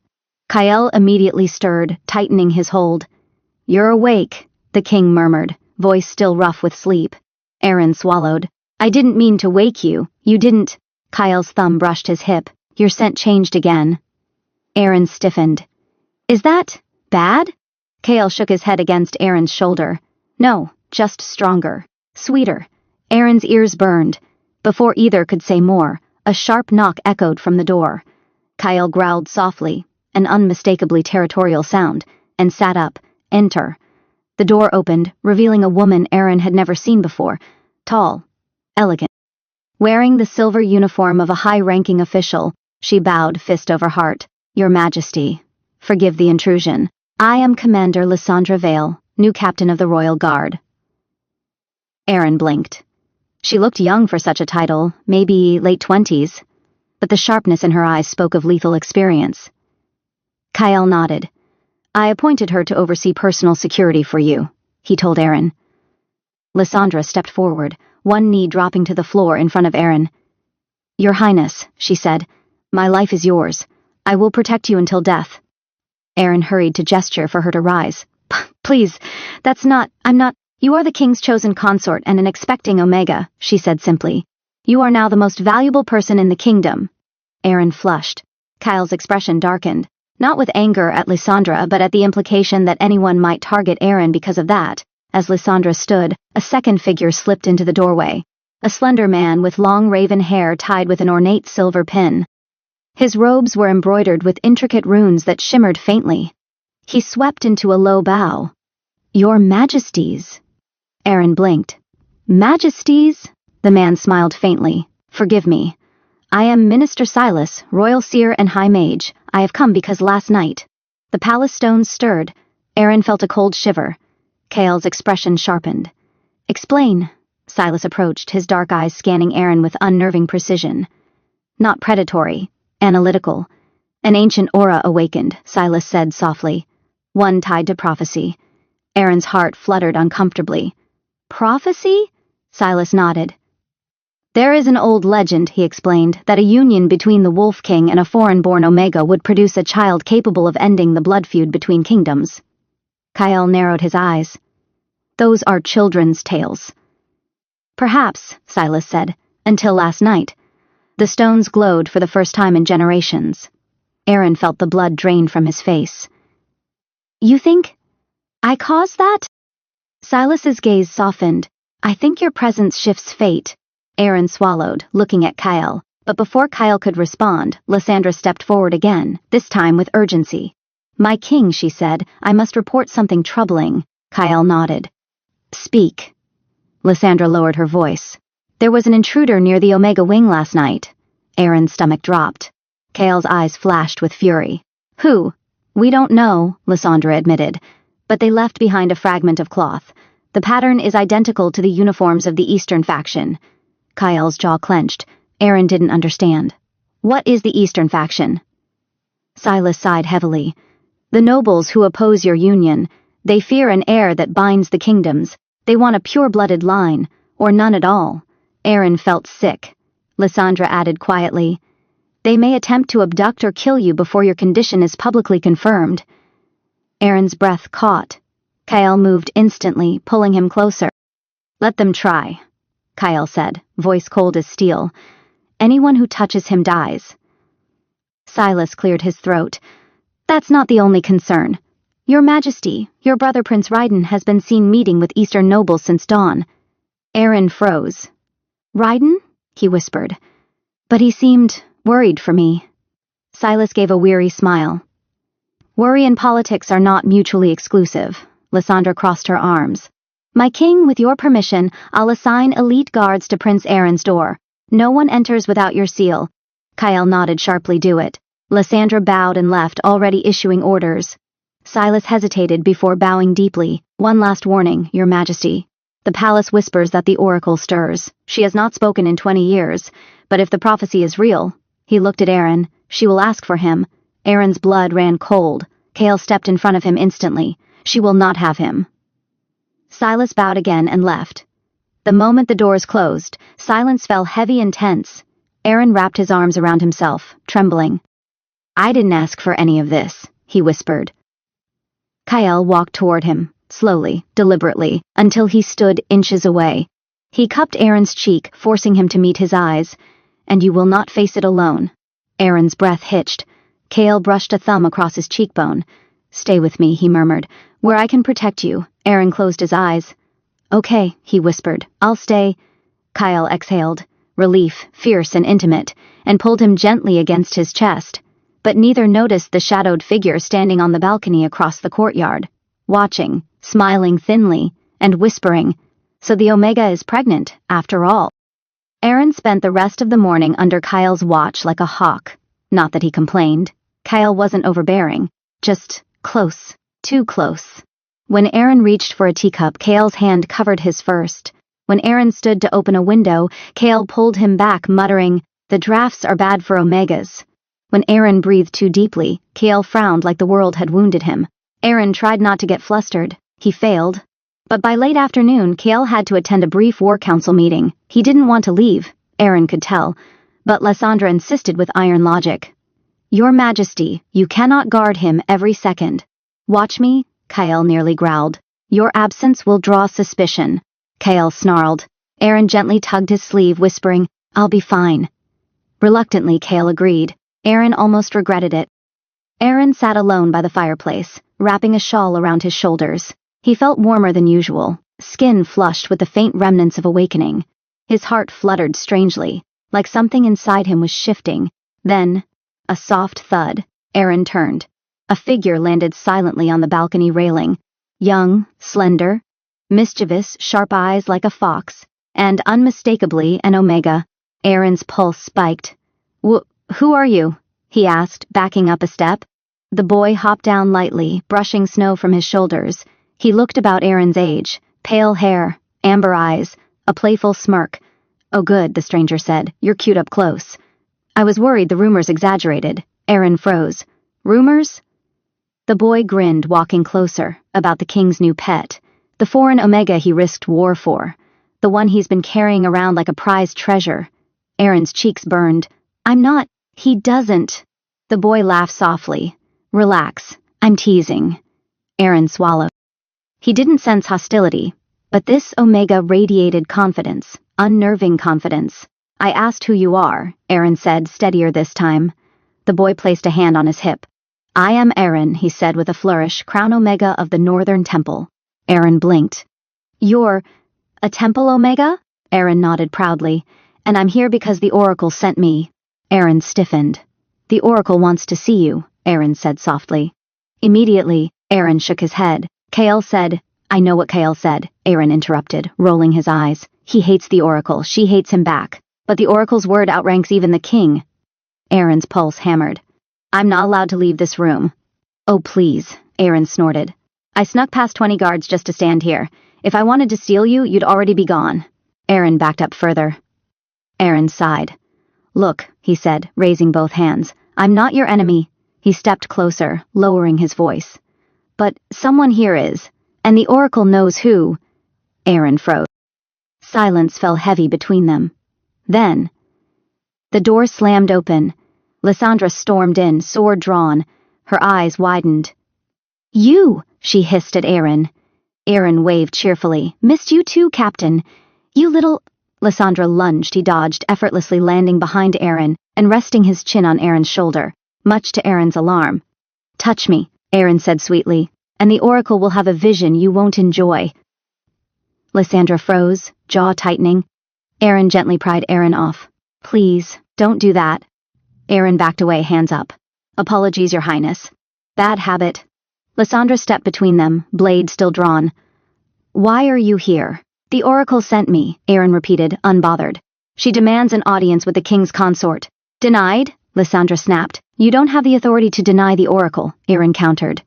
Kyle immediately stirred, tightening his hold. You're awake, the king murmured, voice still rough with sleep. Aaron swallowed. I didn't mean to wake you, you didn't. Kyle's thumb brushed his hip. Your scent changed again. Aaron stiffened. Is that bad? Kyle shook his head against Aaron's shoulder. No, just stronger. Sweeter. Aaron's ears burned. Before either could say more, a sharp knock echoed from the door. Kyle growled softly, an unmistakably territorial sound, and sat up. Enter. The door opened, revealing a woman Aaron had never seen before. Tall. Elegant. Wearing the silver uniform of a high-ranking official, she bowed, fist over heart. Your Majesty. Forgive the intrusion. I am Commander Lysandra Vale, new captain of the Royal Guard. Aaron blinked. She looked young for such a title, maybe late 20s, but the sharpness in her eyes spoke of lethal experience. Kyle nodded. I appointed her to oversee personal security for you, he told Aaron. Lysandra stepped forward, one knee dropping to the floor in front of Aaron. Your Highness, she said, my life is yours. I will protect you until death. Aaron hurried to gesture for her to rise. Please, I'm not. You are the king's chosen consort and an expecting Omega, she said simply. You are now the most valuable person in the kingdom. Aaron flushed. Kyle's expression darkened, not with anger at Lysandra but at the implication that anyone might target Aaron because of that. As Lysandra stood, a second figure slipped into the doorway. A slender man with long raven hair tied with an ornate silver pin. His robes were embroidered with intricate runes that shimmered faintly. He swept into a low bow. Your Majesties. Aaron blinked. Majesties? The man smiled faintly. Forgive me. I am Minister Silas, Royal Seer and High Mage. I have come because last night. The palace stones stirred. Aaron felt a cold shiver. Kale's expression sharpened. Explain. Silas approached, his dark eyes scanning Aaron with unnerving precision. Not predatory. Analytical. An ancient aura awakened, Silas said softly. One tied to prophecy. Aaron's heart fluttered uncomfortably. Prophecy? Silas nodded. There is an old legend, he explained, that a union between the Wolf King and a foreign-born Omega would produce a child capable of ending the blood feud between kingdoms. Kyle narrowed his eyes. Those are children's tales. Perhaps, Silas said, until last night. The stones glowed for the first time in generations. Aaron felt the blood drain from his face. You think I caused that? Silas's gaze softened. I think your presence shifts fate. Aaron swallowed, looking at Kyle, but before Kyle could respond, Lysandra stepped forward again, this time with urgency. My king, she said, I must report something troubling. Kyle nodded. Speak. Lysandra lowered her voice. There was an intruder near the Omega Wing last night. Aaron's stomach dropped. Kyle's eyes flashed with fury. Who? We don't know, Lysandra admitted, but they left behind a fragment of cloth. The pattern is identical to the uniforms of the Eastern faction. Kyle's jaw clenched. Aaron didn't understand. What is the Eastern faction? Silas sighed heavily. The nobles who oppose your union. They fear an heir that binds the kingdoms. They want a pure-blooded line, or none at all. Aaron felt sick. Lysandra added quietly. They may attempt to abduct or kill you before your condition is publicly confirmed. Aaron's breath caught. Kyle moved instantly, pulling him closer. Let them try, Kyle said, voice cold as steel. Anyone who touches him dies. Silas cleared his throat. That's not the only concern. Your Majesty, your brother Prince Raiden has been seen meeting with Eastern nobles since dawn. Aaron froze. Raiden? He whispered. But he seemed worried for me. Silas gave a weary smile. Worry and politics are not mutually exclusive. Lysandra crossed her arms. My king, with your permission, I'll assign elite guards to Prince Aaron's door. No one enters without your seal. Kyle nodded sharply. Do it. Lysandra bowed and left, already issuing orders. Silas hesitated before bowing deeply. One last warning, Your Majesty. The palace whispers that the oracle stirs. She has not spoken in 20 years, but if the prophecy is real, he looked at Aaron, she will ask for him. Aaron's blood ran cold. Kale stepped in front of him instantly. She will not have him. Silas bowed again and left. The moment the doors closed, silence fell heavy and tense. Aaron wrapped his arms around himself, trembling. I didn't ask for any of this, he whispered. Kyle walked toward him, slowly, deliberately, until he stood inches away. He cupped Aaron's cheek, forcing him to meet his eyes. And you will not face it alone. Aaron's breath hitched. Kale brushed a thumb across his cheekbone. Stay with me, he murmured. Where I can protect you. Aaron closed his eyes. Okay, he whispered. I'll stay. Kyle exhaled, relief, fierce and intimate, and pulled him gently against his chest. But neither noticed the shadowed figure standing on the balcony across the courtyard, watching, smiling thinly, and whispering, so the Omega is pregnant, after all. Aaron spent the rest of the morning under Kyle's watch like a hawk. Not that he complained. Kyle wasn't overbearing, just close, Too close. When Aaron reached for a teacup, Kale's hand covered his first. When Aaron stood to open a window, Kale pulled him back, muttering, "The drafts are bad for Omegas." When Aaron breathed too deeply, Kale frowned like the world had wounded him. Aaron tried not to get flustered. He failed. But by late afternoon, Kale had to attend a brief war council meeting. He didn't want to leave, Aaron could tell, but Lysandra insisted with iron logic. "Your Majesty, you cannot guard him every second." "Watch me," Kale nearly growled. "Your absence will draw suspicion." Kale snarled. Aaron gently tugged his sleeve, whispering, "I'll be fine." Reluctantly, Kale agreed. Aaron almost regretted it. Aaron sat alone by the fireplace, wrapping a shawl around his shoulders. He felt warmer than usual, skin flushed with the faint remnants of awakening. His heart fluttered strangely, like something inside him was shifting. Then, a soft thud. Aaron turned. A figure landed silently on the balcony railing. Young, slender, mischievous, sharp eyes like a fox, and unmistakably an Omega. Aaron's pulse spiked. "Who are you?" he asked, backing up a step. The boy hopped down lightly, brushing snow from his shoulders. He looked about Aaron's age, pale hair, amber eyes, a playful smirk. "Oh good," the stranger said, "you're cute up close." "I was worried the rumors exaggerated." Aaron froze. "Rumors?" The boy grinned, walking closer, about the king's new pet. The foreign Omega he risked war for. The one he's been carrying around like a prized treasure. Aaron's cheeks burned. "I'm not. He doesn't." The boy laughed softly. "Relax. I'm teasing." Aaron swallowed. He didn't sense hostility, but this Omega radiated confidence, unnerving confidence. "I asked who you are," Aaron said, steadier this time. The boy placed a hand on his hip. "I am Aaron," he said with a flourish, "Crown Omega of the Northern Temple." Aaron blinked. "You're a Temple Omega?" Aaron nodded proudly. "And I'm here because the Oracle sent me." Aaron stiffened. "The Oracle wants to see you," Aaron said softly. Immediately, Aaron shook his head. Kale said, "I know what Kale said," Aaron interrupted, rolling his eyes. "He hates the Oracle, she hates him back. But the Oracle's word outranks even the king." Aaron's pulse hammered. "I'm not allowed to leave this room." "Oh please," Aaron snorted. "I snuck past 20 guards just to stand here. If I wanted to steal you, you'd already be gone." Aaron backed up further. Aaron sighed. "Look," he said, raising both hands, "I'm not your enemy." He stepped closer, lowering his voice. "But someone here is, and the Oracle knows who." Aaron froze. Silence fell heavy between them. Then, the door slammed open. Lysandra stormed in, sword drawn. Her eyes widened. "You!" she hissed at Aaron. Aaron waved cheerfully. "Missed you too, Captain. You little—" Lysandra lunged. He dodged, effortlessly landing behind Aaron and resting his chin on Aaron's shoulder, much to Aaron's alarm. "Touch me," Aaron said sweetly, "and the Oracle will have a vision you won't enjoy." Lysandra froze, jaw tightening. Aaron gently pried Aaron off. "Please, don't do that." Aaron backed away, hands up. "Apologies, Your Highness. Bad habit." Lysandra stepped between them, blade still drawn. "Why are you here?" "The Oracle sent me," Aaron repeated, unbothered. "She demands an audience with the king's consort." "Denied?" Lysandra snapped. "You don't have the authority to deny the Oracle," Aaron countered.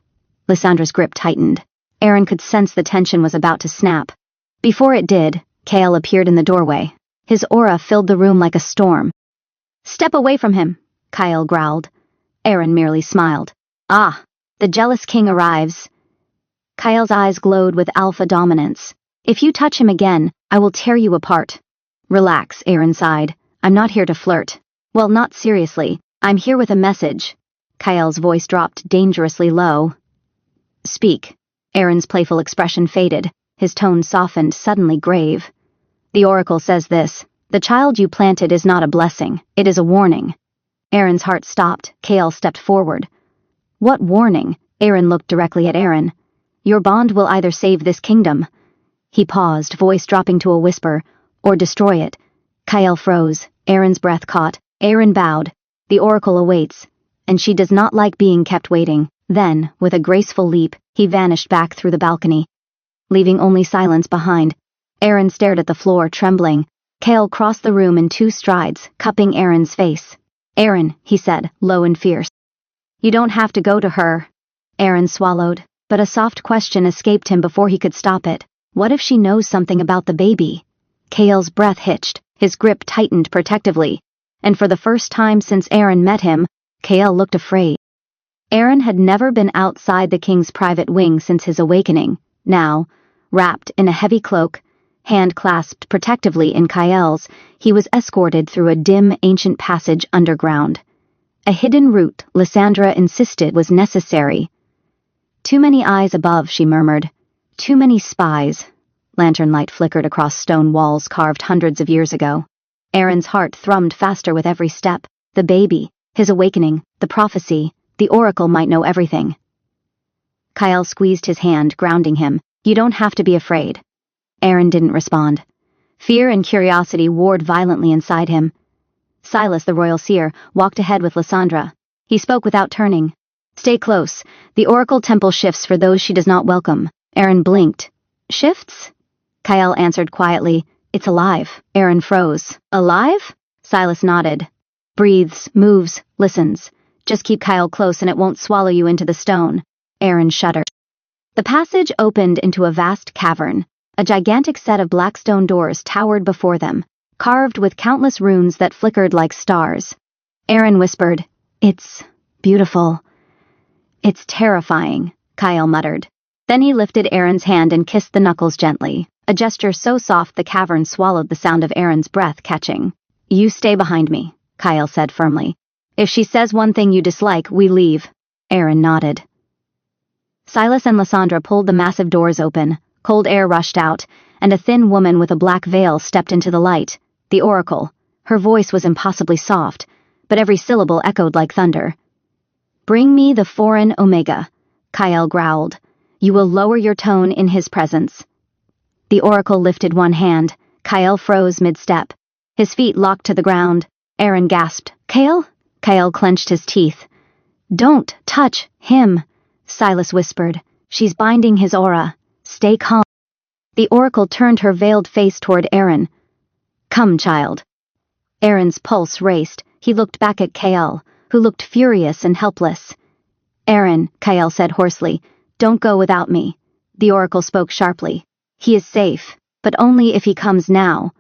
Lysandra's grip tightened. Aaron could sense the tension was about to snap. Before it did, Kale appeared in the doorway. His aura filled the room like a storm. "Step away from him," Kyle growled. Aaron merely smiled. "Ah, the jealous king arrives." Kyle's eyes glowed with alpha dominance. "If you touch him again, I will tear you apart." "Relax," Aaron sighed. "I'm not here to flirt. Well, not seriously. I'm here with a message." Kyle's voice dropped dangerously low. "Speak." Aaron's playful expression faded. His tone softened, suddenly grave. "The Oracle says this. The child you planted is not a blessing. It is a warning." Aaron's heart stopped. Kale stepped forward. "What warning?" Aaron looked directly at Aaron. "Your bond will either save this kingdom." He paused, voice dropping to a whisper, "or destroy it." Kyle froze. Aaron's breath caught. Aaron bowed. "The Oracle awaits, and she does not like being kept waiting." Then, with a graceful leap, he vanished back through the balcony, leaving only silence behind. Aaron stared at the floor, trembling. Kale crossed the room in 2 strides, cupping Aaron's face. "Aaron," he said, low and fierce. "You don't have to go to her." Aaron swallowed. But a soft question escaped him before he could stop it. What if she knows something about the baby? Kael's breath hitched, his grip tightened protectively, and for the first time since Eren met him, Kael looked afraid. Eren had never been outside the king's private wing since his awakening. Now, wrapped in a heavy cloak, hand clasped protectively in Kael's, he was escorted through a dim, ancient passage underground. A hidden route, Lysandra insisted, was necessary. Too many eyes above, she murmured. Too many spies. Lantern light flickered across stone walls carved hundreds of years ago. Eren's heart thrummed faster with every step. The baby, his awakening, the prophecy, the oracle might know everything. Kael squeezed his hand, grounding him. You don't have to be afraid. Eren didn't respond. Fear and curiosity warred violently inside him. Silas, the royal seer, walked ahead with Lysandra. He spoke without turning. Stay close. The oracle temple shifts for those she does not welcome. Eren blinked. Shifts? Kael answered quietly. It's alive. Eren froze. Alive? Silas nodded. Breathes, moves, listens. Just keep Kael close and it won't swallow you into the stone. Eren shuddered. The passage opened into a vast cavern. A gigantic set of black stone doors towered before them, carved with countless runes that flickered like stars. Eren whispered, It's beautiful. It's terrifying, Kael muttered. Then he lifted Eren's hand and kissed the knuckles gently, a gesture so soft the cavern swallowed the sound of Eren's breath catching. You stay behind me, Kael said firmly. If she says one thing you dislike, we leave. Eren nodded. Silas and Lysandra pulled the massive doors open. Cold air rushed out, and a thin woman with a black veil stepped into the light. The oracle. Her voice was impossibly soft, but every syllable echoed like thunder. Bring me the foreign Omega, Kael growled. You will lower your tone in his presence. The oracle lifted one hand. Kael froze mid-step. His feet locked to the ground. Eren gasped. Kael? Kael clenched his teeth. Don't touch him, Silas whispered. She's binding his aura. Stay calm. The oracle turned her veiled face toward Eren. Come, child. Eren's pulse raced. He looked back at Kael, who looked furious and helpless. Eren, Kael said hoarsely, don't go without me. The oracle spoke sharply. He is safe, but only if he comes now.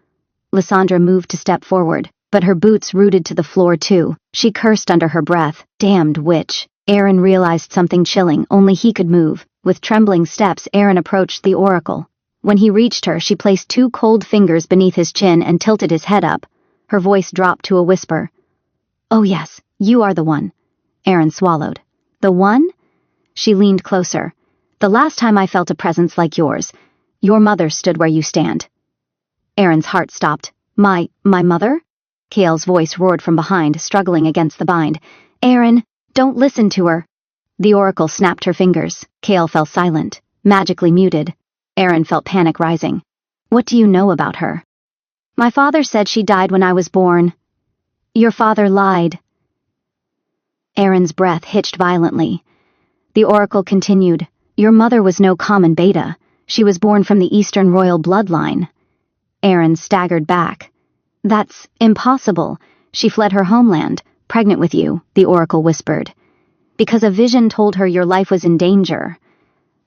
Lysandra moved to step forward, but her boots rooted to the floor too. She cursed under her breath. Damned witch. Eren realized something chilling. Only he could move. With trembling steps, Eren approached the oracle. When he reached her, she placed 2 cold fingers beneath his chin and tilted his head up. Her voice dropped to a whisper. Oh yes, you are the one. Eren swallowed. The one? She leaned closer. The last time I felt a presence like yours, your mother stood where you stand. Eren's heart stopped. My mother? Kael's voice roared from behind, struggling against the bind. Eren, don't listen to her. The oracle snapped her fingers. Kael fell silent, magically muted. Eren felt panic rising. What do you know about her? My father said she died when I was born. Your father lied. Eren's breath hitched violently. The oracle continued. Your mother was no common beta. She was born from the Eastern royal bloodline. Eren staggered back. That's impossible. She fled her homeland, pregnant with you, the oracle whispered. Because a vision told her your life was in danger.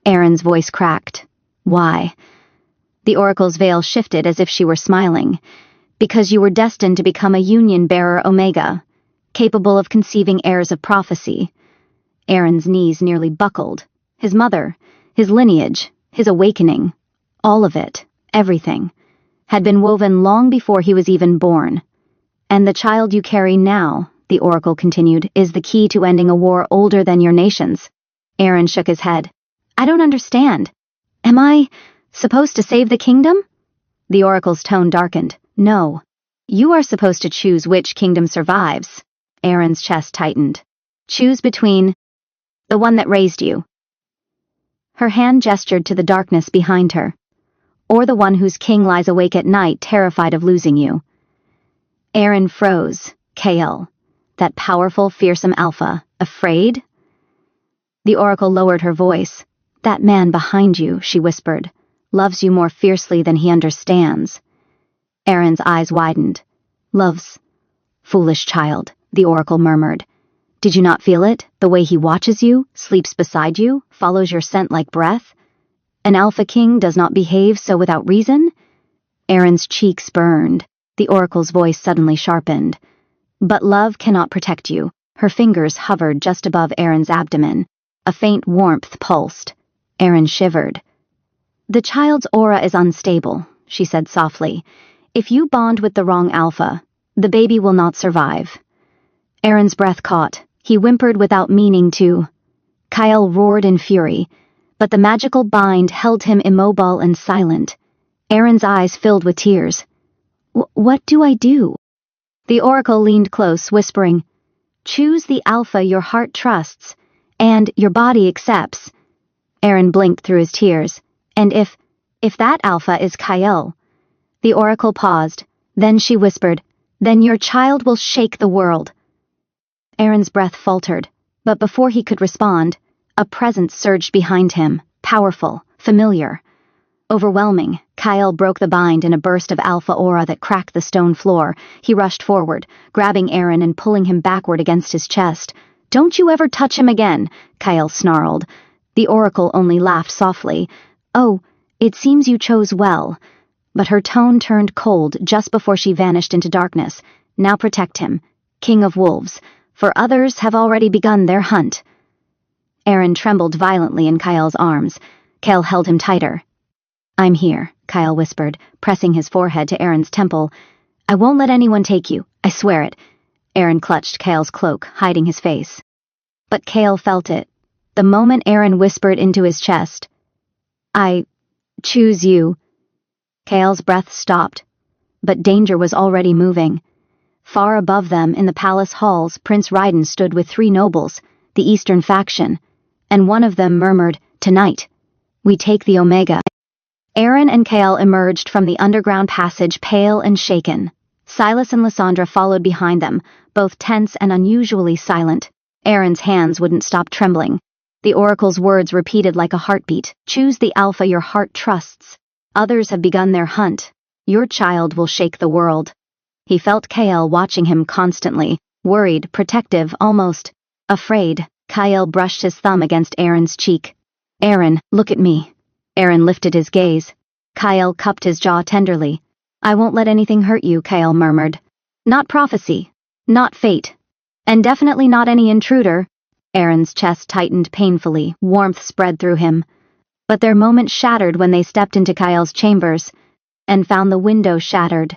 Eren's voice cracked. Why? The oracle's veil shifted as if she were smiling. Because you were destined to become a union-bearer Omega, capable of conceiving heirs of prophecy. Eren's knees nearly buckled. His mother, his lineage, his awakening, all of it, everything, had been woven long before he was even born. And the child you carry now, the oracle continued, is the key to ending a war older than your nation's. Eren shook his head. I don't understand. Am I supposed to save the kingdom? The oracle's tone darkened. No. You are supposed to choose which kingdom survives. Eren's chest tightened. Choose between the one that raised you. Her hand gestured to the darkness behind her. Or the one whose king lies awake at night, terrified of losing you. Eren froze. Kael. That powerful, fearsome alpha. Afraid? The oracle lowered her voice. That man behind you, she whispered, loves you more fiercely than he understands. Eren's eyes widened. Loves. Foolish child, the oracle murmured. Did you not feel it? The way he watches you, sleeps beside you, follows your scent like breath? An alpha king does not behave so without reason? Erin's cheeks burned. The oracle's voice suddenly sharpened. But love cannot protect you. Her fingers hovered just above Erin's abdomen. A faint warmth pulsed. Erin shivered. The child's aura is unstable, she said softly. If you bond with the wrong alpha, the baby will not survive. Erin's breath caught. He whimpered without meaning to. Kyle roared in fury, but the magical bind held him immobile and silent. Erin's eyes filled with tears. What do I do? The oracle leaned close, whispering, Choose the alpha your heart trusts, and your body accepts. Erin blinked through his tears. And if that alpha is Kyle. The oracle paused. Then she whispered, Then your child will shake the world. Erin's breath faltered, but before he could respond, a presence surged behind him, powerful, familiar. Overwhelming, Kyle broke the bind in a burst of alpha aura that cracked the stone floor. He rushed forward, grabbing Erin and pulling him backward against his chest. Don't you ever touch him again, Kyle snarled. The oracle only laughed softly. Oh, it seems you chose well. But her tone turned cold just before she vanished into darkness. Now protect him, King of Wolves, for others have already begun their hunt. Erin trembled violently in Kyle's arms. Kyle held him tighter. I'm here, Kyle whispered, pressing his forehead to Erin's temple. I won't let anyone take you, I swear it. Erin clutched Kyle's cloak, hiding his face. But Kyle felt it. The moment Erin whispered into his chest, I choose you. Kyle's breath stopped, but danger was already moving. Far above them, in the palace halls, Prince Raiden stood with 3 nobles, the Eastern faction, and one of them murmured, Tonight, we take the Omega. Erin and Kyle emerged from the underground passage pale and shaken. Silas and Lysandra followed behind them, both tense and unusually silent. Erin's hands wouldn't stop trembling. The oracle's words repeated like a heartbeat. Choose the alpha your heart trusts. Others have begun their hunt. Your child will shake the world. He felt Kyle watching him constantly, worried, protective, almost afraid. Kyle brushed his thumb against Erin's cheek. Erin, look at me. Erin lifted his gaze. Kyle cupped his jaw tenderly. I won't let anything hurt you, Kyle murmured. Not prophecy. Not fate. And definitely not any intruder. Erin's chest tightened painfully, warmth spread through him. But their moment shattered when they stepped into Kyle's chambers, and found the window shattered.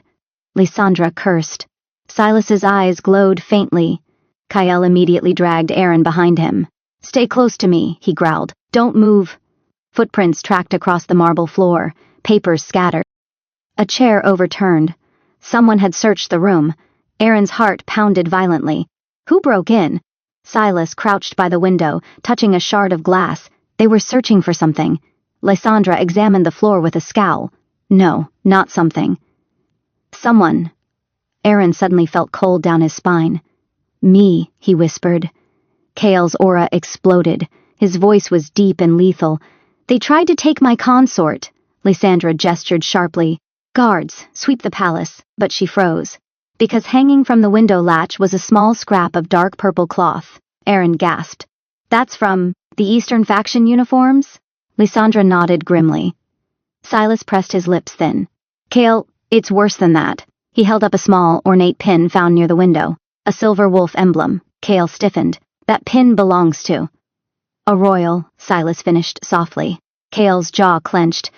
Lysandra cursed. Silas's eyes glowed faintly. Kyle immediately dragged Erin behind him. Stay close to me, he growled. Don't move. Footprints tracked across the marble floor, papers scattered. A chair overturned. Someone had searched the room. Erin's heart pounded violently. Who broke in? Silas crouched by the window, touching a shard of glass. They were searching for something. Lysandra examined the floor with a scowl. No, not something. Someone. Erin suddenly felt cold down his spine. Me, he whispered. Kyle's aura exploded. His voice was deep and lethal. They tried to take my consort. Lysandra gestured sharply. Guards, sweep the palace, but she froze. Because hanging from the window latch was a small scrap of dark purple cloth. Erin gasped. That's from the Eastern faction uniforms? Lysandra nodded grimly. Silas pressed his lips thin. Kyle, it's worse than that. He held up a small, ornate pin found near the window. A silver wolf emblem. Kyle stiffened. That pin belongs to a royal, Silas finished softly. Kyle's jaw clenched.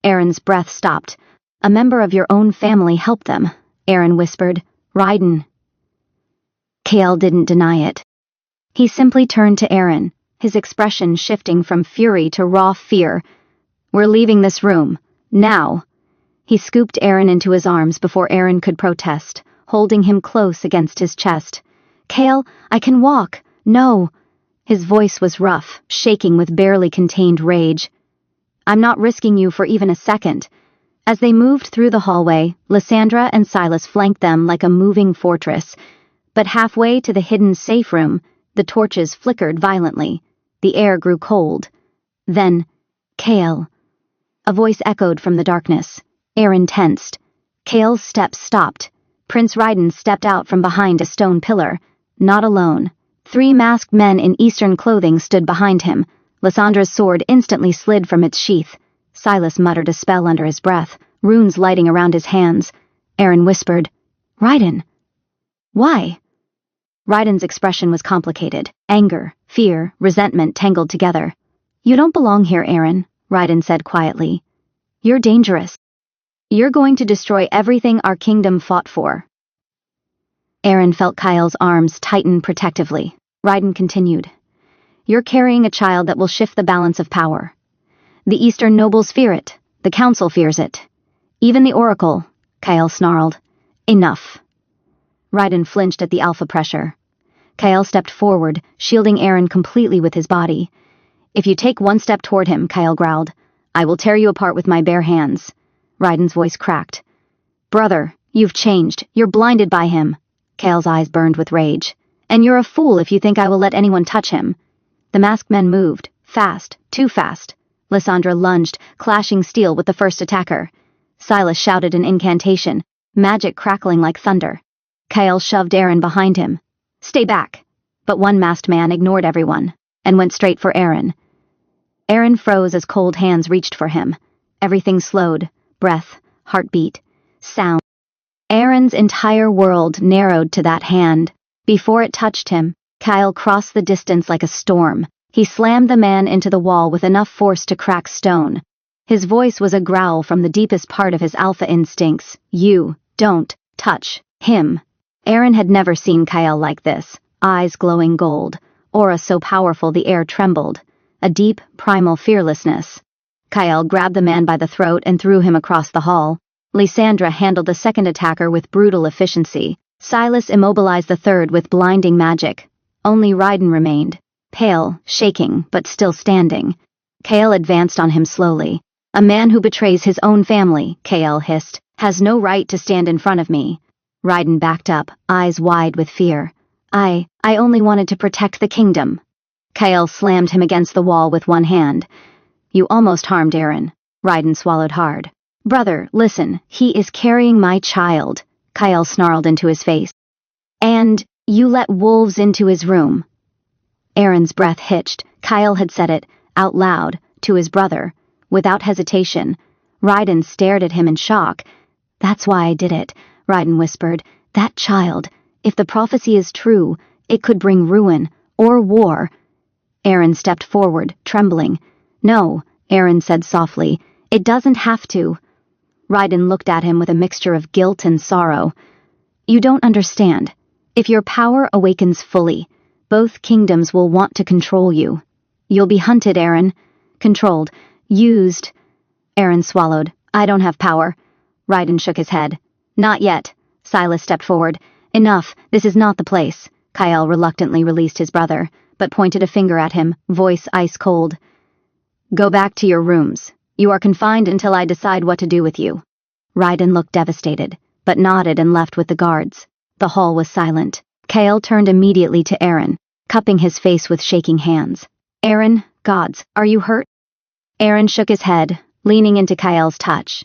Erin's breath stopped. A member of your own family helped them, Erin whispered. Raiden. Kyle didn't deny it. He simply turned to Erin, his expression shifting from fury to raw fear. We're leaving this room. Now. He scooped Erin into his arms before Erin could protest, holding him close against his chest. Kyle, I can walk. No. His voice was rough, shaking with barely contained rage. I'm not risking you for even a second. As they moved through the hallway, Lysandra and Silas flanked them like a moving fortress. But halfway to the hidden safe room, the torches flickered violently. The air grew cold. Then, Kyle. A voice echoed from the darkness. Erin tensed. Kyle's steps stopped. Prince Raiden stepped out from behind a stone pillar. Not alone. 3 masked men in Eastern clothing stood behind him. Lysandra's sword instantly slid from its sheath. Silas muttered a spell under his breath, runes lighting around his hands. Aaron whispered, "Raiden." "Why?" Raiden's expression was complicated. Anger, fear, resentment tangled together. "You don't belong here, Aaron," Raiden said quietly. "You're dangerous. You're going to destroy everything our kingdom fought for." Aaron felt Kyle's arms tighten protectively. Raiden continued, "You're carrying a child that will shift the balance of power. The Eastern nobles fear it. The Council fears it. Even the Oracle," Kyle snarled. "Enough." Raiden flinched at the alpha pressure. Kyle stepped forward, shielding Aaron completely with his body. "If you take one step toward him," Kyle growled, "I will tear you apart with my bare hands." Raiden's voice cracked. "Brother, you've changed. You're blinded by him." Kyle's eyes burned with rage. "And you're a fool if you think I will let anyone touch him." The masked men moved, fast, too fast. Lysandra lunged, clashing steel with the first attacker. Silas shouted an incantation, magic crackling like thunder. Kyle shoved Aaron behind him. "Stay back." But one masked man ignored everyone, and went straight for Aaron. Aaron froze as cold hands reached for him. Everything slowed, breath, heartbeat, sound. Aaron's entire world narrowed to that hand. Before it touched him, Kyle crossed the distance like a storm. He slammed the man into the wall with enough force to crack stone. His voice was a growl from the deepest part of his alpha instincts. "You don't touch him." Aaron had never seen Kyle like this, eyes glowing gold, aura so powerful the air trembled, a deep, primal fearlessness. Kyle grabbed the man by the throat and threw him across the hall. Lysandra handled the second attacker with brutal efficiency. Silas immobilized the third with blinding magic. Only Raiden remained, pale, shaking, but still standing. Kale advanced on him slowly. "A man who betrays his own family," Kale hissed, "has no right to stand in front of me." Raiden backed up, eyes wide with fear. I only wanted to protect the kingdom." Kale slammed him against the wall with one hand. "You almost harmed Aaron." Raiden swallowed hard. "Brother, listen, he is carrying my child," Kyle snarled into his face. "And you let wolves into his room." Aaron's breath hitched. Kyle had said it, out loud, to his brother, without hesitation. Raiden stared at him in shock. "That's why I did it," Raiden whispered. "That child, if the prophecy is true, it could bring ruin, or war." Aaron stepped forward, trembling. "No," Aaron said softly, "it doesn't have to." Raiden looked at him with a mixture of guilt and sorrow. "You don't understand. If your power awakens fully, both kingdoms will want to control you. You'll be hunted, Aaron. Controlled. Used." Aaron swallowed. "I don't have power." Raiden shook his head. "Not yet." Silas stepped forward. "Enough, this is not the place." Kyle reluctantly released his brother, but pointed a finger at him, voice ice cold. "Go back to your rooms. You are confined until I decide what to do with you." Raiden looked devastated, but nodded and left with the guards. The hall was silent. Kale turned immediately to Aaron, cupping his face with shaking hands. "Aaron, gods, are you hurt?" Aaron shook his head, leaning into Kyle's touch.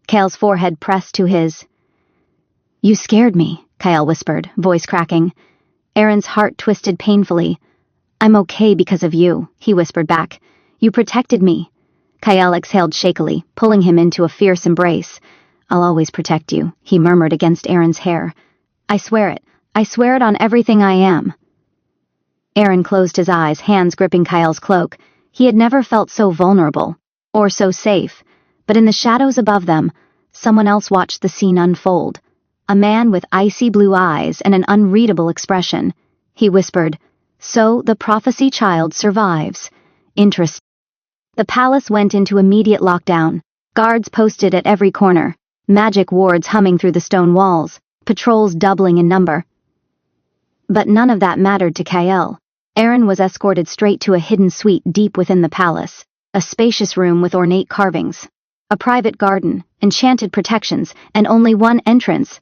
Kale's forehead pressed to his. "You scared me," Kyle whispered, voice cracking. Aaron's heart twisted painfully. "I'm okay because of you," he whispered back. "You protected me." Kyle exhaled shakily, pulling him into a fierce embrace. "I'll always protect you," he murmured against Aaron's hair. "I swear it. I swear it on everything I am." Aaron closed his eyes, hands gripping Kyle's cloak. He had never felt so vulnerable, or so safe, but in the shadows above them, someone else watched the scene unfold. A man with icy blue eyes and an unreadable expression. He whispered, "So the prophecy child survives. Interesting." The palace went into immediate lockdown. Guards posted at every corner, magic wards humming through the stone walls, patrols doubling in number. But none of that mattered to Kyle. Aaron was escorted straight to a hidden suite deep within the palace, a spacious room with ornate carvings, a private garden, enchanted protections, and only one entrance.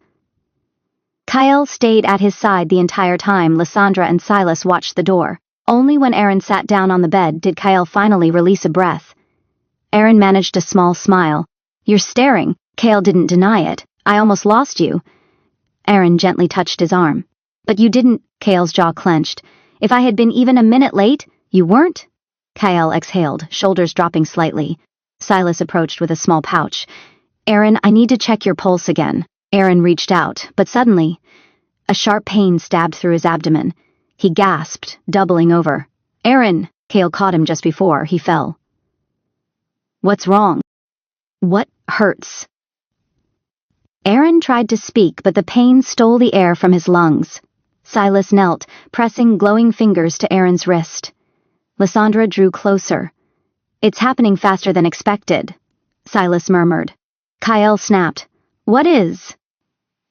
Kyle stayed at his side the entire time Lysandra and Silas watched the door. Only when Aaron sat down on the bed did Kyle finally release a breath. Aaron managed a small smile. "You're staring." Kyle didn't deny it. "I almost lost you." Aaron gently touched his arm. "But you didn't." Kale's jaw clenched. If I had been even a minute late, you weren't? Kyle exhaled, shoulders dropping slightly. Silas approached with a small pouch. Aaron, I need to check your pulse again. Aaron reached out, but suddenly, a sharp pain stabbed through his abdomen. He gasped, doubling over. Aaron! Kyle caught him just before he fell. What's wrong? What hurts? Aaron tried to speak, but the pain stole the air from his lungs. Silas knelt, pressing glowing fingers to Aaron's wrist. Lysandra drew closer. It's happening faster than expected, Silas murmured. Kyle snapped. What is?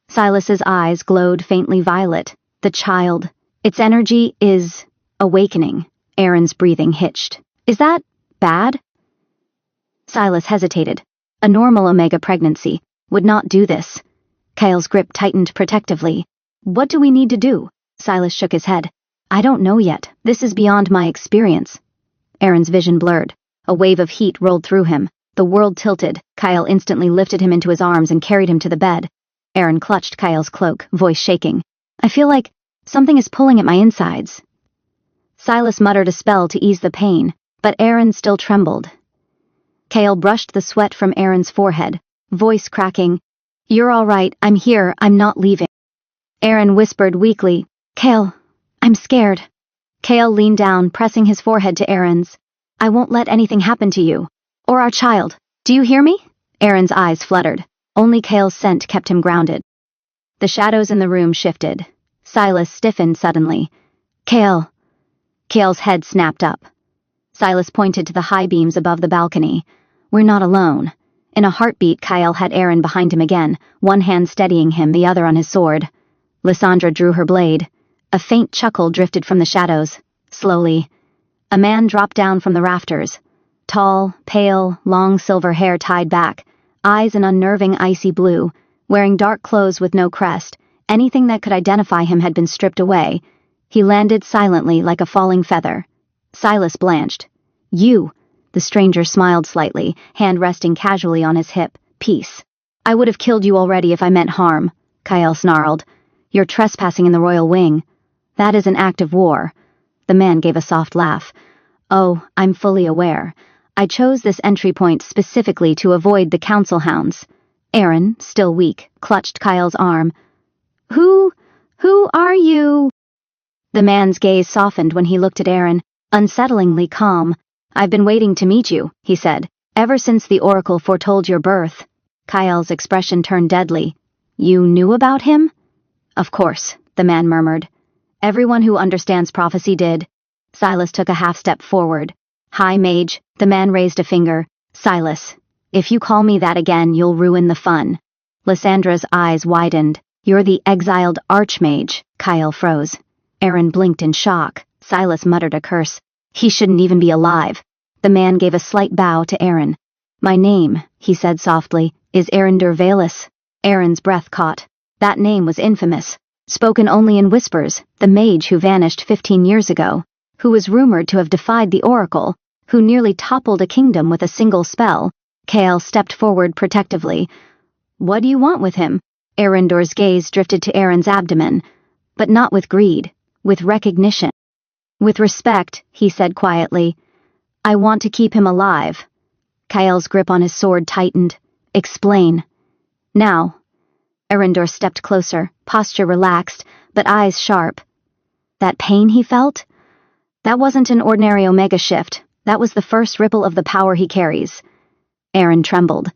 Silas's eyes glowed faintly violet. The child. Its energy is awakening. Aaron's breathing hitched. Is that bad? Silas hesitated. A normal Omega pregnancy would not do this. Kyle's grip tightened protectively. What do we need to do? Silas shook his head. I don't know yet. This is beyond my experience. Aaron's vision blurred. A wave of heat rolled through him. The world tilted. Kyle instantly lifted him into his arms and carried him to the bed. Aaron clutched Kyle's cloak, voice shaking. I feel like something is pulling at my insides. Silas muttered a spell to ease the pain, but Aaron still trembled. Kyle brushed the sweat from Aaron's forehead, voice cracking. You're all right, I'm here, I'm not leaving. Aaron whispered weakly, Kyle, I'm scared. Kyle leaned down, pressing his forehead to Aaron's. I won't let anything happen to you. Or our child. Do you hear me? Aaron's eyes fluttered. Only Kyle's scent kept him grounded. The shadows in the room shifted. Silas stiffened suddenly. Kyle. Kyle's head snapped up. Silas pointed to the high beams above the balcony. We're not alone. In a heartbeat, Kyle had Aaron behind him again, one hand steadying him, the other on his sword. Lysandra drew her blade. A faint chuckle drifted from the shadows. Slowly, a man dropped down from the rafters. Tall, pale, long silver hair tied back, eyes an unnerving icy blue, wearing dark clothes with no crest. Anything that could identify him had been stripped away. He landed silently like a falling feather. Silas blanched. You. The stranger smiled slightly, hand resting casually on his hip. Peace. I would have killed you already if I meant harm, Kyle snarled. You're trespassing in the royal wing. That is an act of war. The man gave a soft laugh. Oh, I'm fully aware. I chose this entry point specifically to avoid the council hounds. Aaron, still weak, clutched Kyle's arm. Who are you? The man's gaze softened when he looked at Aaron, unsettlingly calm. I've been waiting to meet you, he said, ever since the oracle foretold your birth. Kyle's expression turned deadly. You knew about him? Of course, the man murmured. Everyone who understands prophecy did. Silas took a half step forward. High mage, the man raised a finger. Silas, if you call me that again, you'll ruin the fun. Lysandra's eyes widened. You're the exiled archmage. Kyle froze. Aaron blinked in shock. Silas muttered a curse. He shouldn't even be alive. The man gave a slight bow to Aaron. My name, he said softly, is Arendur Valus. Aaron's breath caught. That name was infamous. Spoken only in whispers, the mage who vanished 15 years ago, who was rumored to have defied the oracle, who nearly toppled a kingdom with a single spell. Kyle stepped forward protectively. What do you want with him? Arendor's gaze drifted to Aaron's abdomen, but not with greed, with recognition. With respect, he said quietly. I want to keep him alive. Kyle's grip on his sword tightened. Explain. Now. Arendor stepped closer, posture relaxed, but eyes sharp. That pain he felt? That wasn't an ordinary Omega shift. That was the first ripple of the power he carries. Aaron trembled.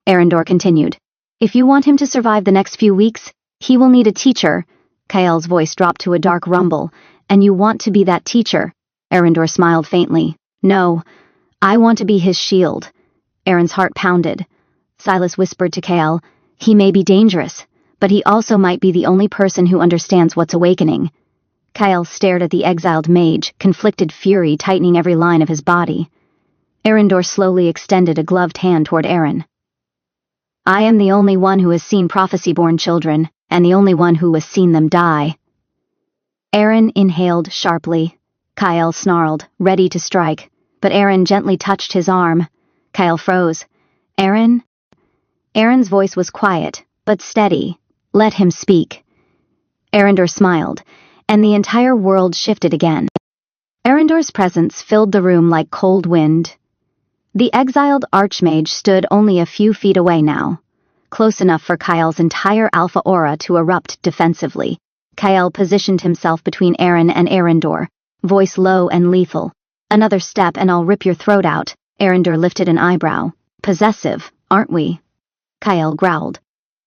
Arendor continued. If you want him to survive the next few weeks, he will need a teacher. Kyle's voice dropped to a dark rumble. And you want to be that teacher. Arendor smiled faintly. No, I want to be his shield. Aaron's heart pounded. Silas whispered to Kyle, he may be dangerous, but he also might be the only person who understands what's awakening. Kyle stared at the exiled mage, conflicted fury tightening every line of his body. Arendor slowly extended a gloved hand toward Aaron. I am the only one who has seen prophecy-born children, and the only one who has seen them die. Aaron inhaled sharply. Kyle snarled, ready to strike, but Aaron gently touched his arm. Kyle froze. Aaron? Aaron's voice was quiet, but steady. Let him speak. Arendor smiled. and the entire world shifted again. Arendor's presence filled the room like cold wind. The exiled Archmage stood only a few feet away now, close enough for Kyle's entire alpha aura to erupt defensively. Kyle positioned himself between Eren and Arendor, voice low and lethal. "Another step and I'll rip your throat out." Arendor lifted an eyebrow. "Possessive, aren't we?" Kyle growled.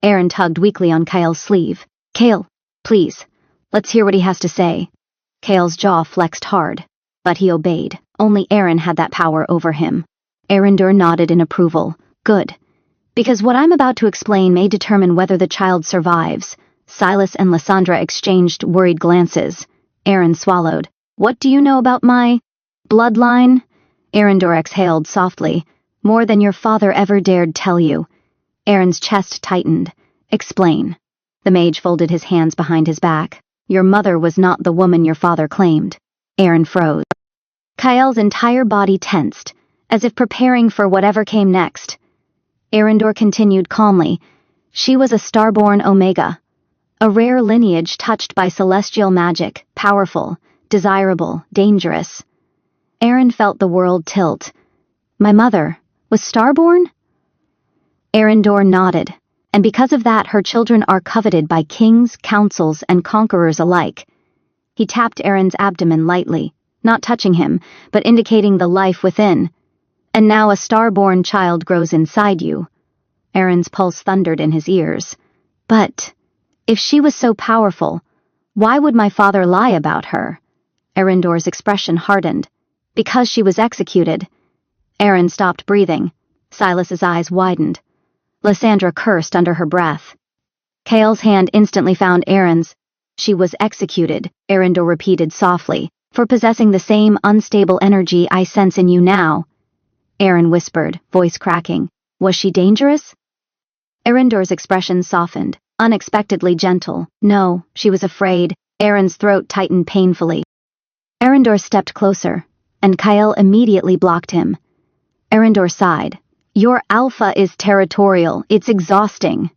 Eren tugged weakly on Kyle's sleeve. "Kale, please, let's hear what he has to say." Kale's jaw flexed hard, but he obeyed. Only Eren had that power over him. Arendor nodded in approval. "Good. Because what I'm about to explain may determine whether the child survives." Silas and Lysandra exchanged worried glances. Eren swallowed. "What do you know about my bloodline?" Arendor exhaled softly. "More than your father ever dared tell you." Eren's chest tightened. "Explain." The mage folded his hands behind his back. "Your mother was not the woman your father claimed." Eren froze. Kyle's entire body tensed, as if preparing for whatever came next. Arendor continued calmly. "She was a starborn Omega, a rare lineage touched by celestial magic, powerful, desirable, dangerous." Eren felt the world tilt. "My mother was starborn?" Arendor nodded, and because of that her children are coveted by kings, councils, and conquerors alike. He tapped Eren's abdomen lightly, not touching him, but indicating the life within. "And now a starborn child grows inside you." Eren's pulse thundered in his ears. "But if she was so powerful, why would my father lie about her?" Arendor's expression hardened. "Because she was executed." Eren stopped breathing. Silas's eyes widened. Lysandra cursed under her breath. Kale's hand instantly found Eren's. "She was executed," Arendor repeated softly, "for possessing the same unstable energy I sense in you now." Eren whispered, voice cracking. "Was she dangerous?" Arendor's expression softened, unexpectedly gentle. "No, she was afraid." Eren's throat tightened painfully. Arendor stepped closer, and Kyle immediately blocked him. Arendor sighed. "Your alpha is territorial. It's exhausting."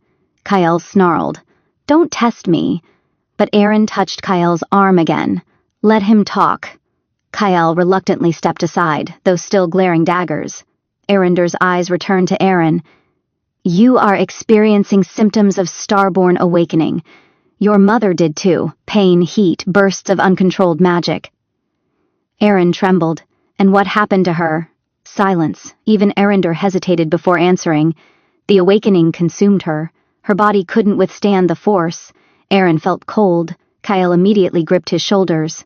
Kyle snarled. "Don't test me." But Eren touched Kyle's arm again. "Let him talk." Kyle reluctantly stepped aside, though still glaring daggers. Arendor's eyes returned to Eren. "You are experiencing symptoms of starborn awakening. Your mother did too. Pain, heat, bursts of uncontrolled magic." Eren trembled. "And what happened to her?" Silence. Even Arendor hesitated before answering. "The awakening consumed her. Her body couldn't withstand the force." Eren felt cold. Kyle immediately gripped his shoulders.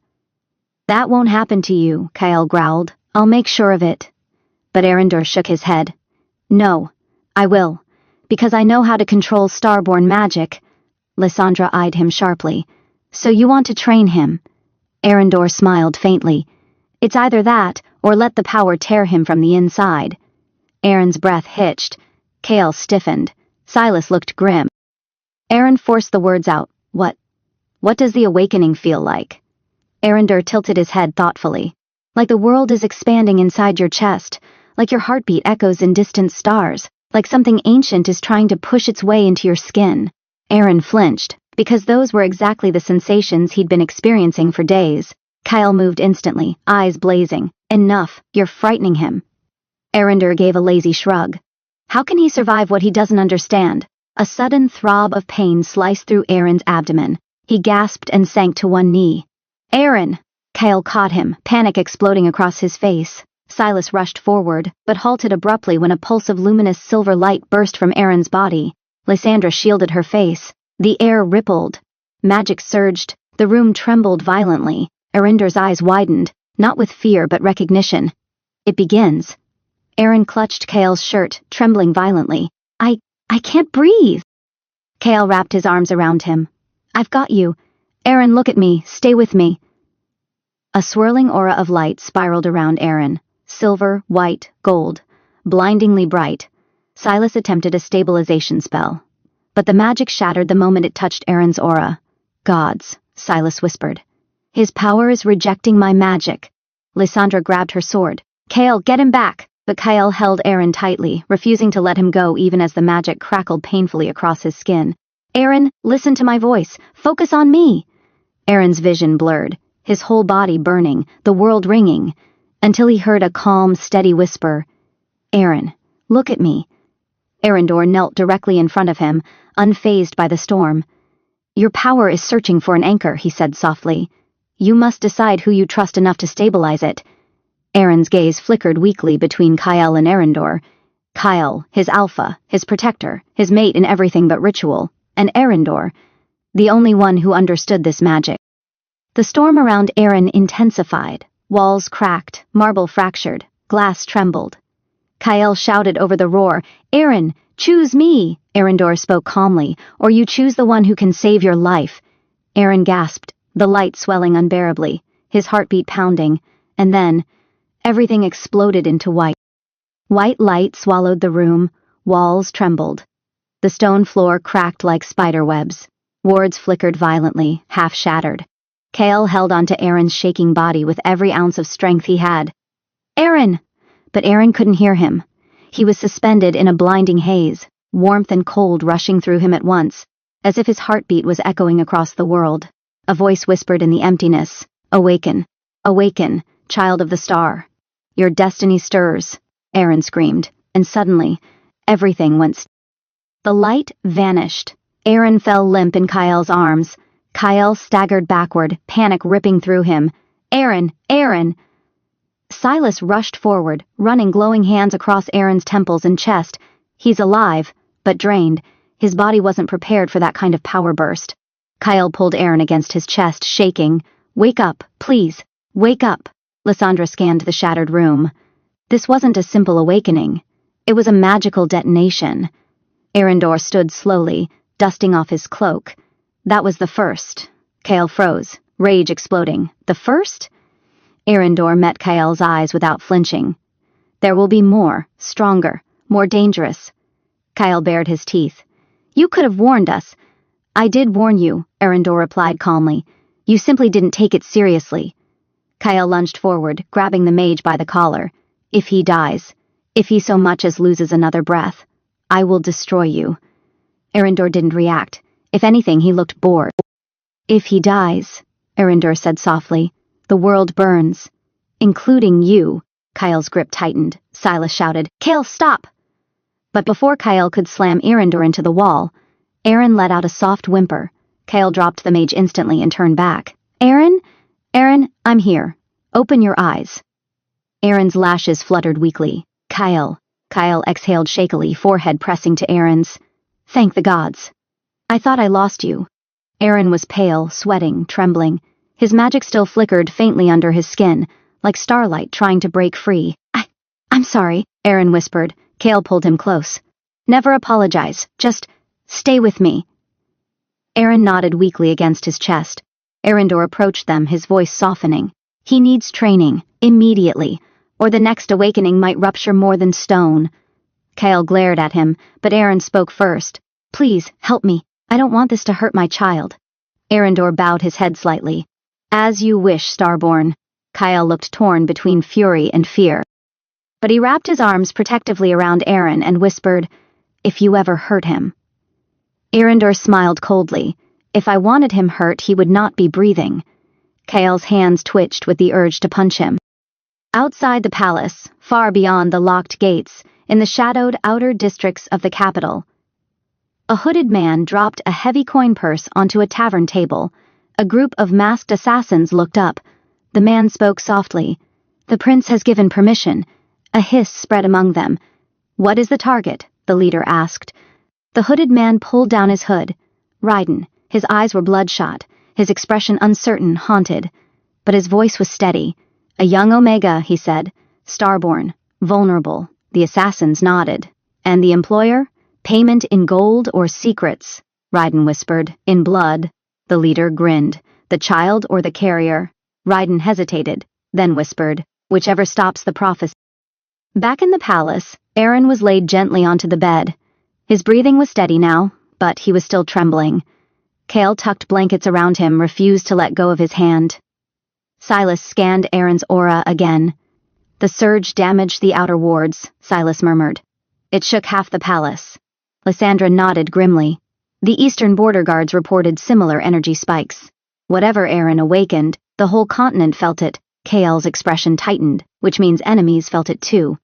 "That won't happen to you," Kyle growled. "I'll make sure of it." But Arendor shook his head. "No, I will. Because I know how to control starborn magic." Lysandra eyed him sharply. "So you want to train him?" Arendor smiled faintly. "It's either that, or let the power tear him from the inside." Eren's breath hitched. Kale stiffened. Silas looked grim. Eren forced the words out. What does the awakening feel like?" Arendor tilted his head thoughtfully. "Like the world is expanding inside your chest, like your heartbeat echoes in distant stars, like something ancient is trying to push its way into your skin." Eren flinched, because those were exactly the sensations he'd been experiencing for days. Kyle moved instantly, eyes blazing. "Enough, you're frightening him." Arendor gave a lazy shrug. How can he survive what he doesn't understand? A sudden throb of pain sliced through Eren's abdomen. He gasped and sank to one knee. "Eren!" Kyle caught him, panic exploding across his face. Silas rushed forward, but halted abruptly when a pulse of luminous silver light burst from Eren's body. Lysandra shielded her face. The air rippled. Magic surged. The room trembled violently. Arendor's eyes widened, not with fear but recognition. "It begins." Eren clutched Kale's shirt, trembling violently. I can't breathe." Kale wrapped his arms around him. "I've got you. Eren, look at me. Stay with me." A swirling aura of light spiraled around Eren. Silver, white, gold. Blindingly bright. Silas attempted a stabilization spell. But the magic shattered the moment it touched Eren's aura. "Gods," Silas whispered. "His power is rejecting my magic." Lysandra grabbed her sword. "Kale, get him back!" But Kyle held Eren tightly, refusing to let him go even as the magic crackled painfully across his skin. "Eren, listen to my voice. Focus on me." Aaron's vision blurred, his whole body burning, the world ringing, until he heard a calm, steady whisper, "Aaron, look at me." Arendor knelt directly in front of him, unfazed by the storm. "Your power is searching for an anchor," he said softly. "You must decide who you trust enough to stabilize it." Aaron's gaze flickered weakly between Kyle and Arendor. Kyle, his alpha, his protector, his mate in everything but ritual, and Arendor, the only one who understood this magic. The storm around Aaron intensified. Walls cracked, marble fractured, glass trembled. Kyle shouted over the roar, "Aaron, choose me!" Arendor spoke calmly, "Or you choose the one who can save your life." Aaron gasped, the light swelling unbearably, his heartbeat pounding, and then everything exploded into white. White light swallowed the room, walls trembled. The stone floor cracked like spider webs. Wards flickered violently, half shattered. Kyle held onto Aaron's shaking body with every ounce of strength he had. "Aaron!" But Aaron couldn't hear him. He was suspended in a blinding haze, warmth and cold rushing through him at once, as if his heartbeat was echoing across the world. A voice whispered in the emptiness, "Awaken, awaken, child of the star. Your destiny stirs," Aaron screamed, and suddenly, everything went still. The light vanished. Aaron fell limp in Kyle's arms. Kyle staggered backward, panic ripping through him. "Aaron! Aaron!" Silas rushed forward, running glowing hands across Aaron's temples and chest. He's alive, but drained. His body wasn't prepared for that kind of power burst. Kyle pulled Aaron against his chest, shaking. "Wake up, please. Wake up." Lysandra scanned the shattered room. This wasn't a simple awakening. It was a magical detonation. Arendor stood slowly, dusting off his cloak. That was the first. Kyle froze, rage exploding. The first? Arendor met Kyle's eyes without flinching. "There will be more, stronger, more dangerous." Kyle bared his teeth. "You could have warned us." "I did warn you," Arendor replied calmly. "You simply didn't take it seriously." Kyle lunged forward, grabbing the mage by the collar. "If he dies, if he so much as loses another breath, I will destroy you." Arendor didn't react. If anything, he looked bored. "If he dies," Arendor said softly, "the world burns. Including you." Kyle's grip tightened. Silas shouted, "Kale, stop!" But before Kyle could slam Arendor into the wall, Aaron let out a soft whimper. Kyle dropped the mage instantly and turned back. "Aaron? Aaron, I'm here. Open your eyes." Aaron's lashes fluttered weakly. "Kyle." Kyle exhaled shakily, forehead pressing to Aaron's. "Thank the gods. I thought I lost you." Aaron was pale, sweating, trembling. His magic still flickered faintly under his skin, like starlight trying to break free. I'm sorry," Aaron whispered. Kale pulled him close. "Never apologize. Just stay with me." Aaron nodded weakly against his chest. Arendor approached them, his voice softening. "He needs training, immediately, or the next awakening might rupture more than stone." Kale glared at him, but Aaron spoke first. "Please, help me. I don't want this to hurt my child." Arendor bowed his head slightly. "As you wish, Starborn." Kyle looked torn between fury and fear. But he wrapped his arms protectively around Aaron and whispered, "If you ever hurt him." Arendor smiled coldly. If I wanted him hurt, he would not be breathing. Kyle's hands twitched with the urge to punch him. Outside the palace, far beyond the locked gates, in the shadowed outer districts of the capital, a hooded man dropped a heavy coin purse onto a tavern table. A group of masked assassins looked up. The man spoke softly. "The prince has given permission." A hiss spread among them. "What is the target?" the leader asked. The hooded man pulled down his hood. Raiden. His eyes were bloodshot, his expression uncertain, haunted. But his voice was steady. "A young Omega," he said. "Starborn. Vulnerable." The assassins nodded. "And the employer? Payment in gold or secrets?" Raiden whispered. "In blood." The leader grinned. "The child or the carrier?" Raiden hesitated, then whispered, "Whichever stops the prophecy." Back in the palace, Aaron was laid gently onto the bed. His breathing was steady now, but he was still trembling. Kale tucked blankets around him, refused to let go of his hand. Silas scanned Aaron's aura again. "The surge damaged the outer wards," Silas murmured. "It shook half the palace." Lysandra nodded grimly. The eastern border guards reported similar energy spikes. Whatever Aaron awakened, the whole continent felt it. Kael's expression tightened, which means enemies felt it too.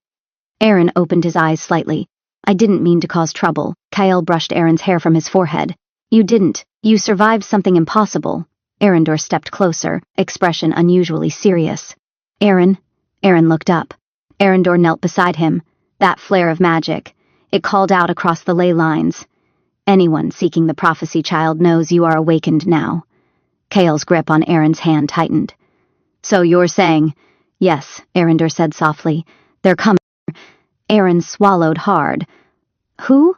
Aaron opened his eyes slightly. I didn't mean to cause trouble. Kael brushed Aaron's hair from his forehead. You didn't. You survived something impossible. Arendor stepped closer, expression unusually serious. Aaron looked up. Arendor knelt beside him. That flare of magic. It called out across the ley lines. Anyone seeking the prophecy child knows you are awakened now. Kael's grip on Aaron's hand tightened. So you're saying... Yes, Arendor said softly. They're coming. Aaron swallowed hard. Who?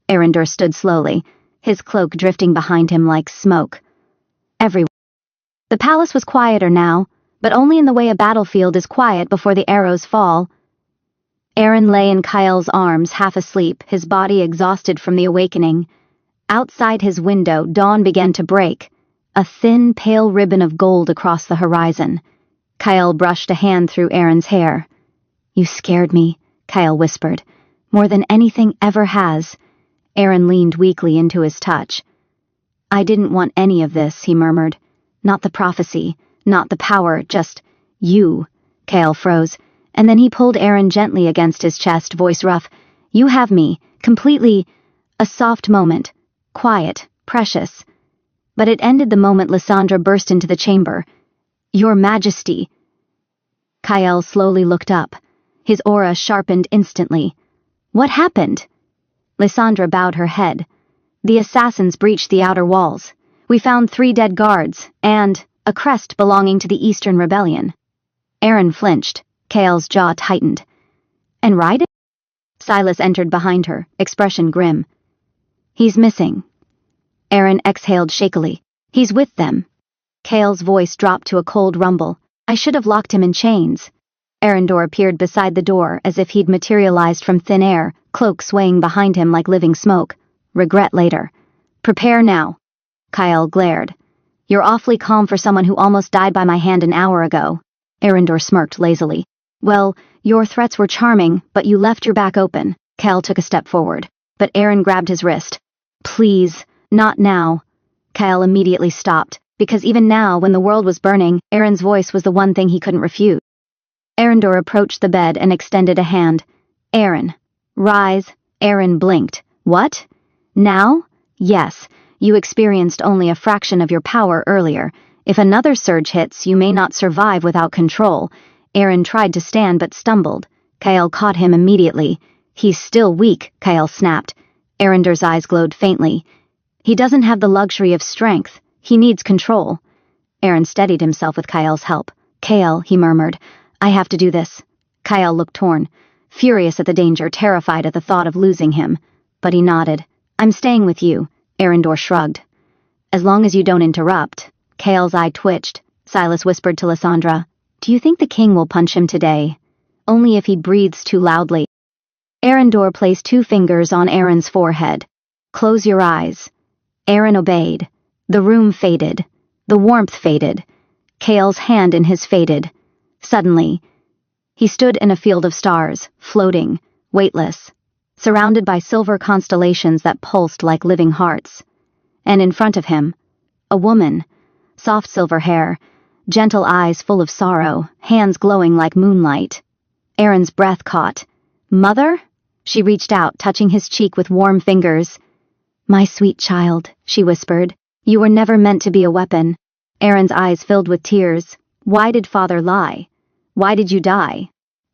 Arendor stood slowly, his cloak drifting behind him like smoke. Everyone. The palace was quieter now, but only in the way a battlefield is quiet before the arrows fall. Aaron lay in Kael's arms, half asleep, his body exhausted from the awakening. Outside his window, dawn began to break, a thin, pale ribbon of gold across the horizon. Kael brushed a hand through Aaron's hair. You scared me, Kael whispered. More than anything ever has. Aaron leaned weakly into his touch. I didn't want any of this, he murmured. Not the prophecy, not the power, just you. Kael froze, and then he pulled Aaron gently against his chest, voice rough. You have me, completely. A soft moment. Quiet, precious. But it ended the moment Lysandra burst into the chamber. Your Majesty. Kael slowly looked up. His aura sharpened instantly. What happened? Lysandra bowed her head. The assassins breached the outer walls. We found 3 dead guards, and a crest belonging to the Eastern Rebellion. Aaron flinched. Kael's jaw tightened. And Raiden? Silas entered behind her, expression grim. He's missing. Aaron exhaled shakily. He's with them. Kael's voice dropped to a cold rumble. I should have locked him in chains. Arendor appeared beside the door as if he'd materialized from thin air, cloak swaying behind him like living smoke. Regret later. Prepare now. Kael glared. You're awfully calm for someone who almost died by my hand an hour ago. Arendor smirked lazily. Well, your threats were charming, but you left your back open. Kael took a step forward, but Aaron grabbed his wrist. Please, not now. Kael immediately stopped, because even now, when the world was burning, Aaron's voice was the one thing he couldn't refute. Arendor approached the bed and extended a hand. Aaron. Rise. Aaron blinked. What? Now? Yes. You experienced only a fraction of your power earlier. If another surge hits, you may not survive without control. Aaron tried to stand but stumbled. Kael caught him immediately. He's still weak, Kael snapped. Arendor's eyes glowed faintly. He doesn't have the luxury of strength. He needs control. Aaron steadied himself with Kael's help. Kael, he murmured. I have to do this. Kael looked torn, furious at the danger, terrified at the thought of losing him. But he nodded. I'm staying with you. Arendor shrugged. As long as you don't interrupt. Kael's eye twitched. Silas whispered to Lysandra. Do you think the king will punch him today? Only if he breathes too loudly. Arendor placed 2 fingers on Aaron's forehead. Close your eyes. Aaron obeyed. The room faded. The warmth faded. Kael's hand in his faded. Suddenly, he stood in a field of stars, floating, weightless, surrounded by silver constellations that pulsed like living hearts. And in front of him, a woman, soft silver hair, gentle eyes full of sorrow, hands glowing like moonlight. Aaron's breath caught. Mother? She reached out, touching his cheek with warm fingers. My sweet child, she whispered. You were never meant to be a weapon. Aaron's eyes filled with tears. Why did father lie? Why did you die?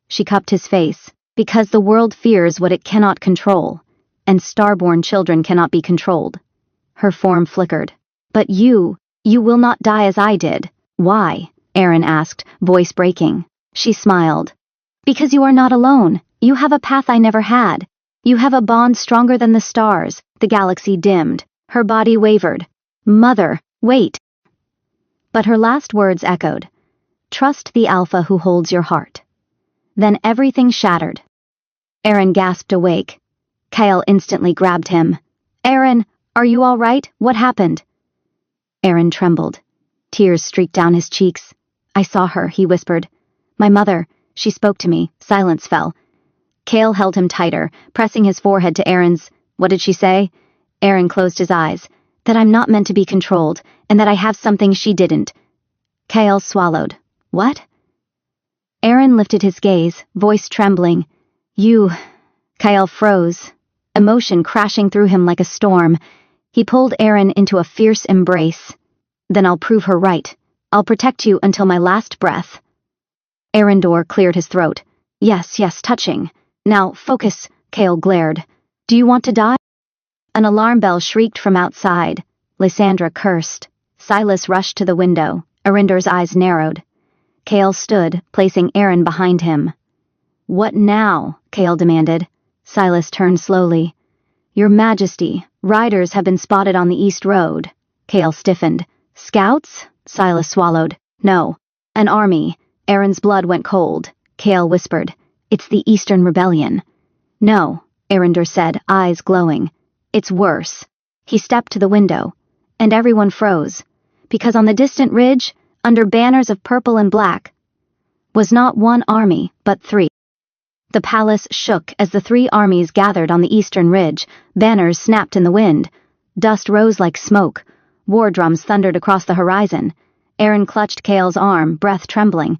She cupped his face. Because the world fears what it cannot control, and starborn children cannot be controlled. Her form flickered. But you will not die as I did. Why? Aaron asked, voice breaking. She smiled. Because you are not alone. You have a path I never had. You have a bond stronger than the stars. The galaxy dimmed. Her body wavered. Mother, wait. But her last words echoed. Trust the Alpha who holds your heart. Then everything shattered. Aaron gasped awake. Kael instantly grabbed him. Aaron, are you all right? What happened? Aaron trembled. Tears streaked down his cheeks. I saw her, he whispered. My mother, she spoke to me. Silence fell. Kael held him tighter, pressing his forehead to Aaron's. What did she say? Aaron closed his eyes. That I'm not meant to be controlled, and that I have something she didn't. Kael swallowed. What? Eren lifted his gaze, voice trembling. You... Kael froze, emotion crashing through him like a storm. He pulled Eren into a fierce embrace. Then I'll prove her right. I'll protect you until my last breath. Erendor cleared his throat. Yes, touching. Now, focus, Kael glared. Do you want to die? An alarm bell shrieked from outside. Lysandra cursed. Silas rushed to the window. Erendor's eyes narrowed. Kael stood, placing Eren behind him. What now? Kael demanded. Silas turned slowly. Your Majesty, riders have been spotted on the East Road. Kael stiffened. Scouts? Silas swallowed. No. An army. Eren's blood went cold. Kael whispered. It's the Eastern Rebellion. No, Erendor said, eyes glowing. It's worse. He stepped to the window, and everyone froze, because on the distant ridge, under banners of purple and black, was not one army, but 3. The palace shook as the 3 armies gathered on the eastern ridge. Banners snapped in the wind. Dust rose like smoke. War drums thundered across the horizon. Eren clutched Kael's arm, breath trembling.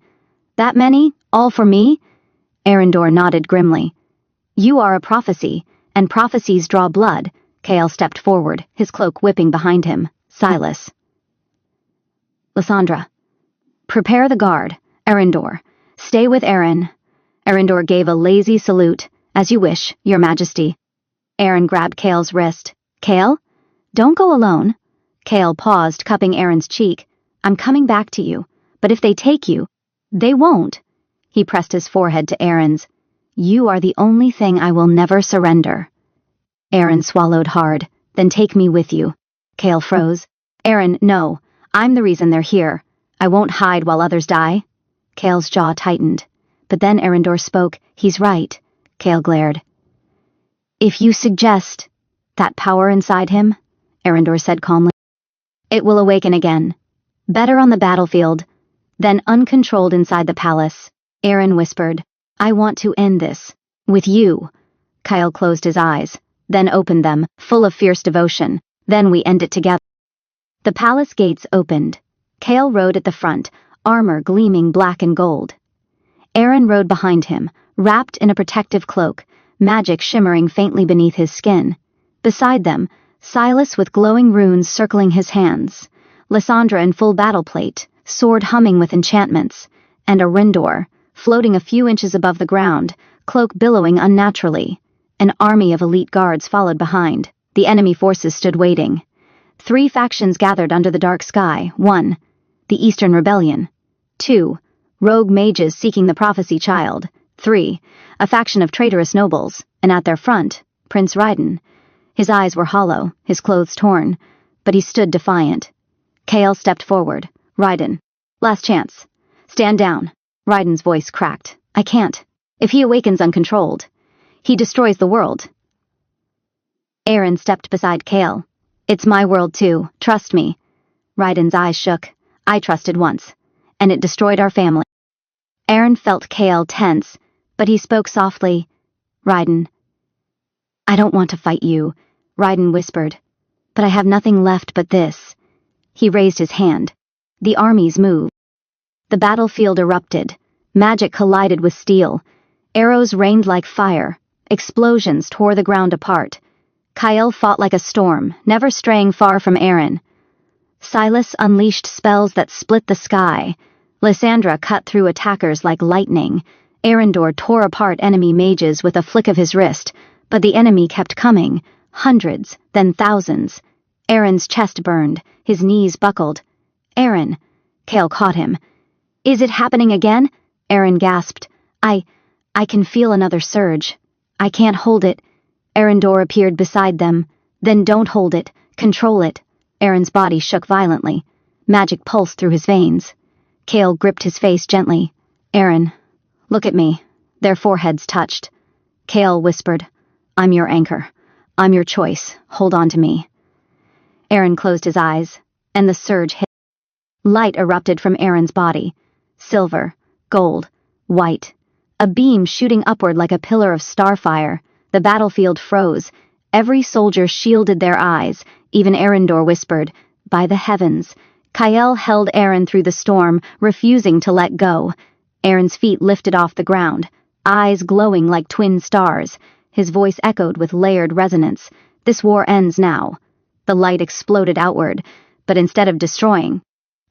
That many? All for me? Erendor nodded grimly. You are a prophecy, and prophecies draw blood. Kael stepped forward, his cloak whipping behind him. Silas. Lysandra. Prepare the guard. Erendor. Stay with Eren. Erendor gave a lazy salute. As you wish, Your Majesty. Eren grabbed Kael's wrist. Kael? Don't go alone. Kael paused, cupping Eren's cheek. I'm coming back to you, but if they take you, they won't. He pressed his forehead to Eren's. You are the only thing I will never surrender. Eren swallowed hard. Then take me with you. Kael froze. Eren, no. I'm the reason they're here. I won't hide while others die. Kael's jaw tightened. But then Erendor spoke. He's right. Kael glared. If you suggest that power inside him, Erendor said calmly, it will awaken again. Better on the battlefield than uncontrolled inside the palace. Eren whispered, I want to end this. With you. Kael closed his eyes, then opened them, full of fierce devotion. Then we end it together. The palace gates opened. Kael rode at the front, armor gleaming black and gold. Eren rode behind him, wrapped in a protective cloak, magic shimmering faintly beneath his skin. Beside them, Silas with glowing runes circling his hands, Lysandra in full battle plate, sword humming with enchantments, and Erendor, floating a few inches above the ground, cloak billowing unnaturally. An army of elite guards followed behind. The enemy forces stood waiting. 3 factions gathered under the dark sky. 1. The Eastern Rebellion. 2. Rogue mages seeking the prophecy child. 3. A faction of traitorous nobles, and at their front, Prince Raiden. His eyes were hollow, his clothes torn, but he stood defiant. Kael stepped forward. Raiden. Last chance. Stand down. Raiden's voice cracked. I can't. If he awakens uncontrolled, he destroys the world. Eren stepped beside Kael. It's my world too, trust me. Raiden's eyes shook. I trusted once, and it destroyed our family. Eren felt Kael tense, but he spoke softly. Raiden. I don't want to fight you, Raiden whispered, but I have nothing left but this. He raised his hand. The armies moved. The battlefield erupted. Magic collided with steel. Arrows rained like fire. Explosions tore the ground apart. Kael fought like a storm, never straying far from Eren. Silas unleashed spells that split the sky. Lysandra cut through attackers like lightning. Erendor tore apart enemy mages with a flick of his wrist, but the enemy kept coming. Hundreds, then thousands. Eren's chest burned, his knees buckled. Eren. Kael caught him. Is it happening again? Eren gasped. I can feel another surge. I can't hold it. Erendor appeared beside them. Then don't hold it. Control it. Eren's body shook violently. Magic pulsed through his veins. Kael gripped his face gently. Eren, look at me. Their foreheads touched. Kael whispered, I'm your anchor. I'm your choice. Hold on to me. Eren closed his eyes, and the surge hit. Light erupted from Eren's body. Silver, gold, white. A beam shooting upward like a pillar of starfire. The battlefield froze. Every soldier shielded their eyes, even Erendor whispered, "By the heavens." Kyle held Eren through the storm, refusing to let go. Eren's feet lifted off the ground, eyes glowing like twin stars. His voice echoed with layered resonance. "This war ends now." The light exploded outward, but instead of destroying,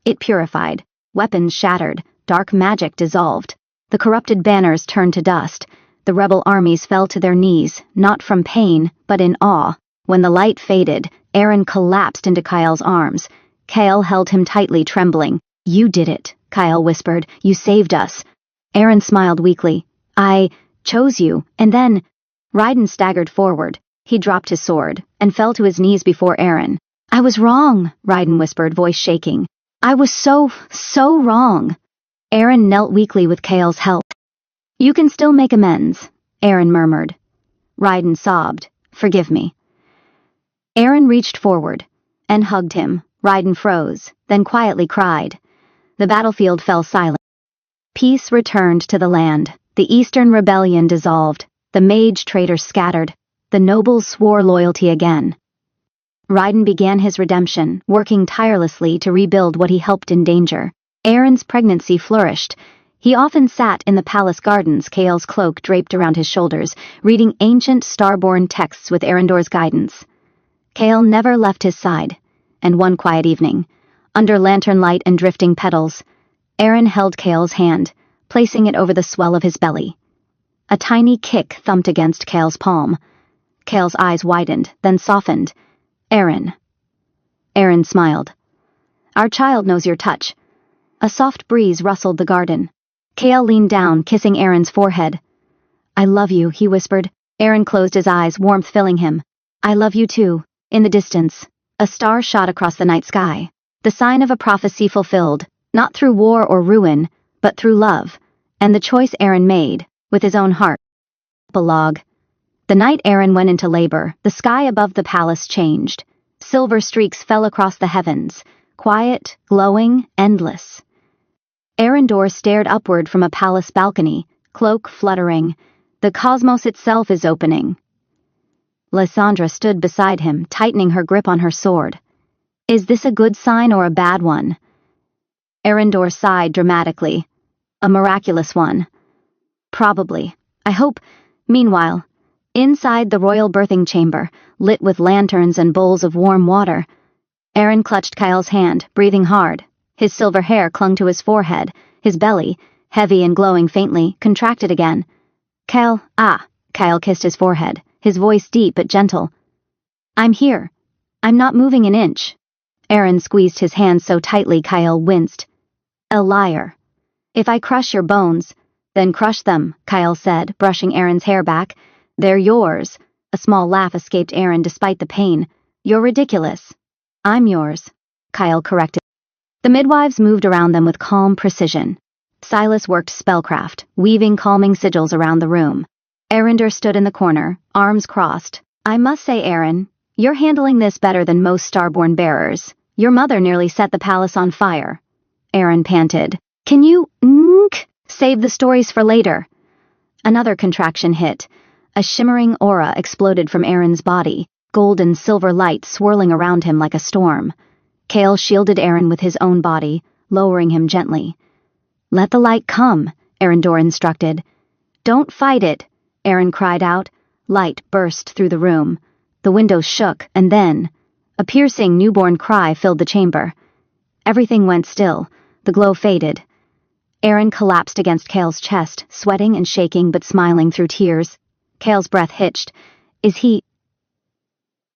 it purified. Weapons shattered, dark magic dissolved. The corrupted banners turned to dust. The rebel armies fell to their knees, not from pain, but in awe. When the light faded, Eren collapsed into Kyle's arms. Kyle held him tightly, trembling. "You did it," Kyle whispered. "You saved us." Eren smiled weakly. "I chose you, and then—" Raiden staggered forward. He dropped his sword, and fell to his knees before Eren. "I was wrong," Raiden whispered, voice shaking. "I was so wrong." Eren knelt weakly with Kyle's help. "You can still make amends," Eren murmured. Raiden sobbed. "Forgive me." Eren reached forward and hugged him. Raiden froze, then quietly cried. The battlefield fell silent. Peace returned to the land. The Eastern Rebellion dissolved. The mage traitors scattered. The nobles swore loyalty again. Raiden began his redemption, working tirelessly to rebuild what he helped in danger. Eren's pregnancy flourished. He often sat in the palace gardens, Kyle's cloak draped around his shoulders, reading ancient starborn texts with Erendor's guidance. Kyle never left his side. And one quiet evening, under lantern light and drifting petals, Eren held Kyle's hand, placing it over the swell of his belly. A tiny kick thumped against Kyle's palm. Kyle's eyes widened, then softened. "Eren." Eren smiled. "Our child knows your touch." A soft breeze rustled the garden. Kyle leaned down, kissing Eren's forehead. "I love you," he whispered. Eren closed his eyes, warmth filling him. "I love you too." In the distance, a star shot across the night sky, the sign of a prophecy fulfilled, not through war or ruin, but through love, and the choice Eren made, with his own heart. Epilogue. The night Eren went into labor, the sky above the palace changed. Silver streaks fell across the heavens, quiet, glowing, endless. Erendor stared upward from a palace balcony, cloak fluttering. The cosmos itself is opening. Lysandra stood beside him, tightening her grip on her sword. "Is this a good sign or a bad one?" Erendor sighed dramatically. "A miraculous one." "Probably. I hope." Meanwhile, inside the royal birthing chamber, lit with lanterns and bowls of warm water, Eren clutched Kyle's hand, breathing hard. His silver hair clung to his forehead. His belly, heavy and glowing faintly, contracted again. "Kyle, ah." Kyle kissed his forehead, his voice deep but gentle. "I'm here. I'm not moving an inch." Eren squeezed his hand so tightly Kyle winced. "A liar. If I crush your bones, then crush them," Kyle said, brushing Eren's hair back. "They're yours." A small laugh escaped Eren despite the pain. "You're ridiculous." "I'm yours," Kyle corrected. The midwives moved around them with calm precision. Silas worked spellcraft, weaving calming sigils around the room. Erendor stood in the corner, arms crossed. "I must say, Eren, you're handling this better than most starborn bearers. Your mother nearly set the palace on fire." Eren panted. "Can you, save the stories for later?" Another contraction hit. A shimmering aura exploded from Eren's body, golden silver light swirling around him like a storm. Kale shielded Eren with his own body, lowering him gently. "Let the light come," Erendor instructed. "Don't fight it," Eren cried out. Light burst through the room. The windows shook, and then a piercing newborn cry filled the chamber. Everything went still. The glow faded. Eren collapsed against Kale's chest, sweating and shaking but smiling through tears. Kale's breath hitched. "Is he—"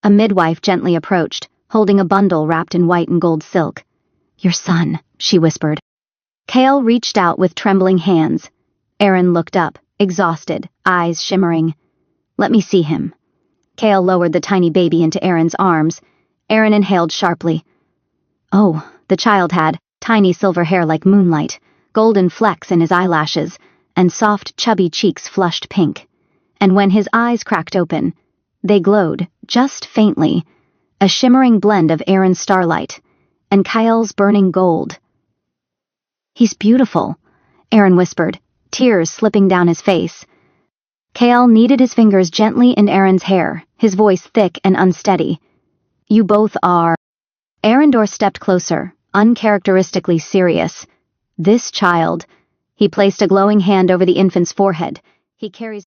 A midwife gently approached, holding a bundle wrapped in white and gold silk. "Your son," she whispered. Kale reached out with trembling hands. Eren looked up, exhausted, eyes shimmering. "Let me see him." Kale lowered the tiny baby into Eren's arms. Eren inhaled sharply. Oh, the child had tiny silver hair like moonlight, golden flecks in his eyelashes, and soft, chubby cheeks flushed pink. And when his eyes cracked open, they glowed, just faintly, a shimmering blend of Eren's starlight and Kyle's burning gold. "He's beautiful," Eren whispered, tears slipping down his face. Kale kneaded his fingers gently in Eren's hair, his voice thick and unsteady. You both are. Arendor stepped closer, uncharacteristically serious. This child. He placed a glowing hand over the infant's forehead. He carries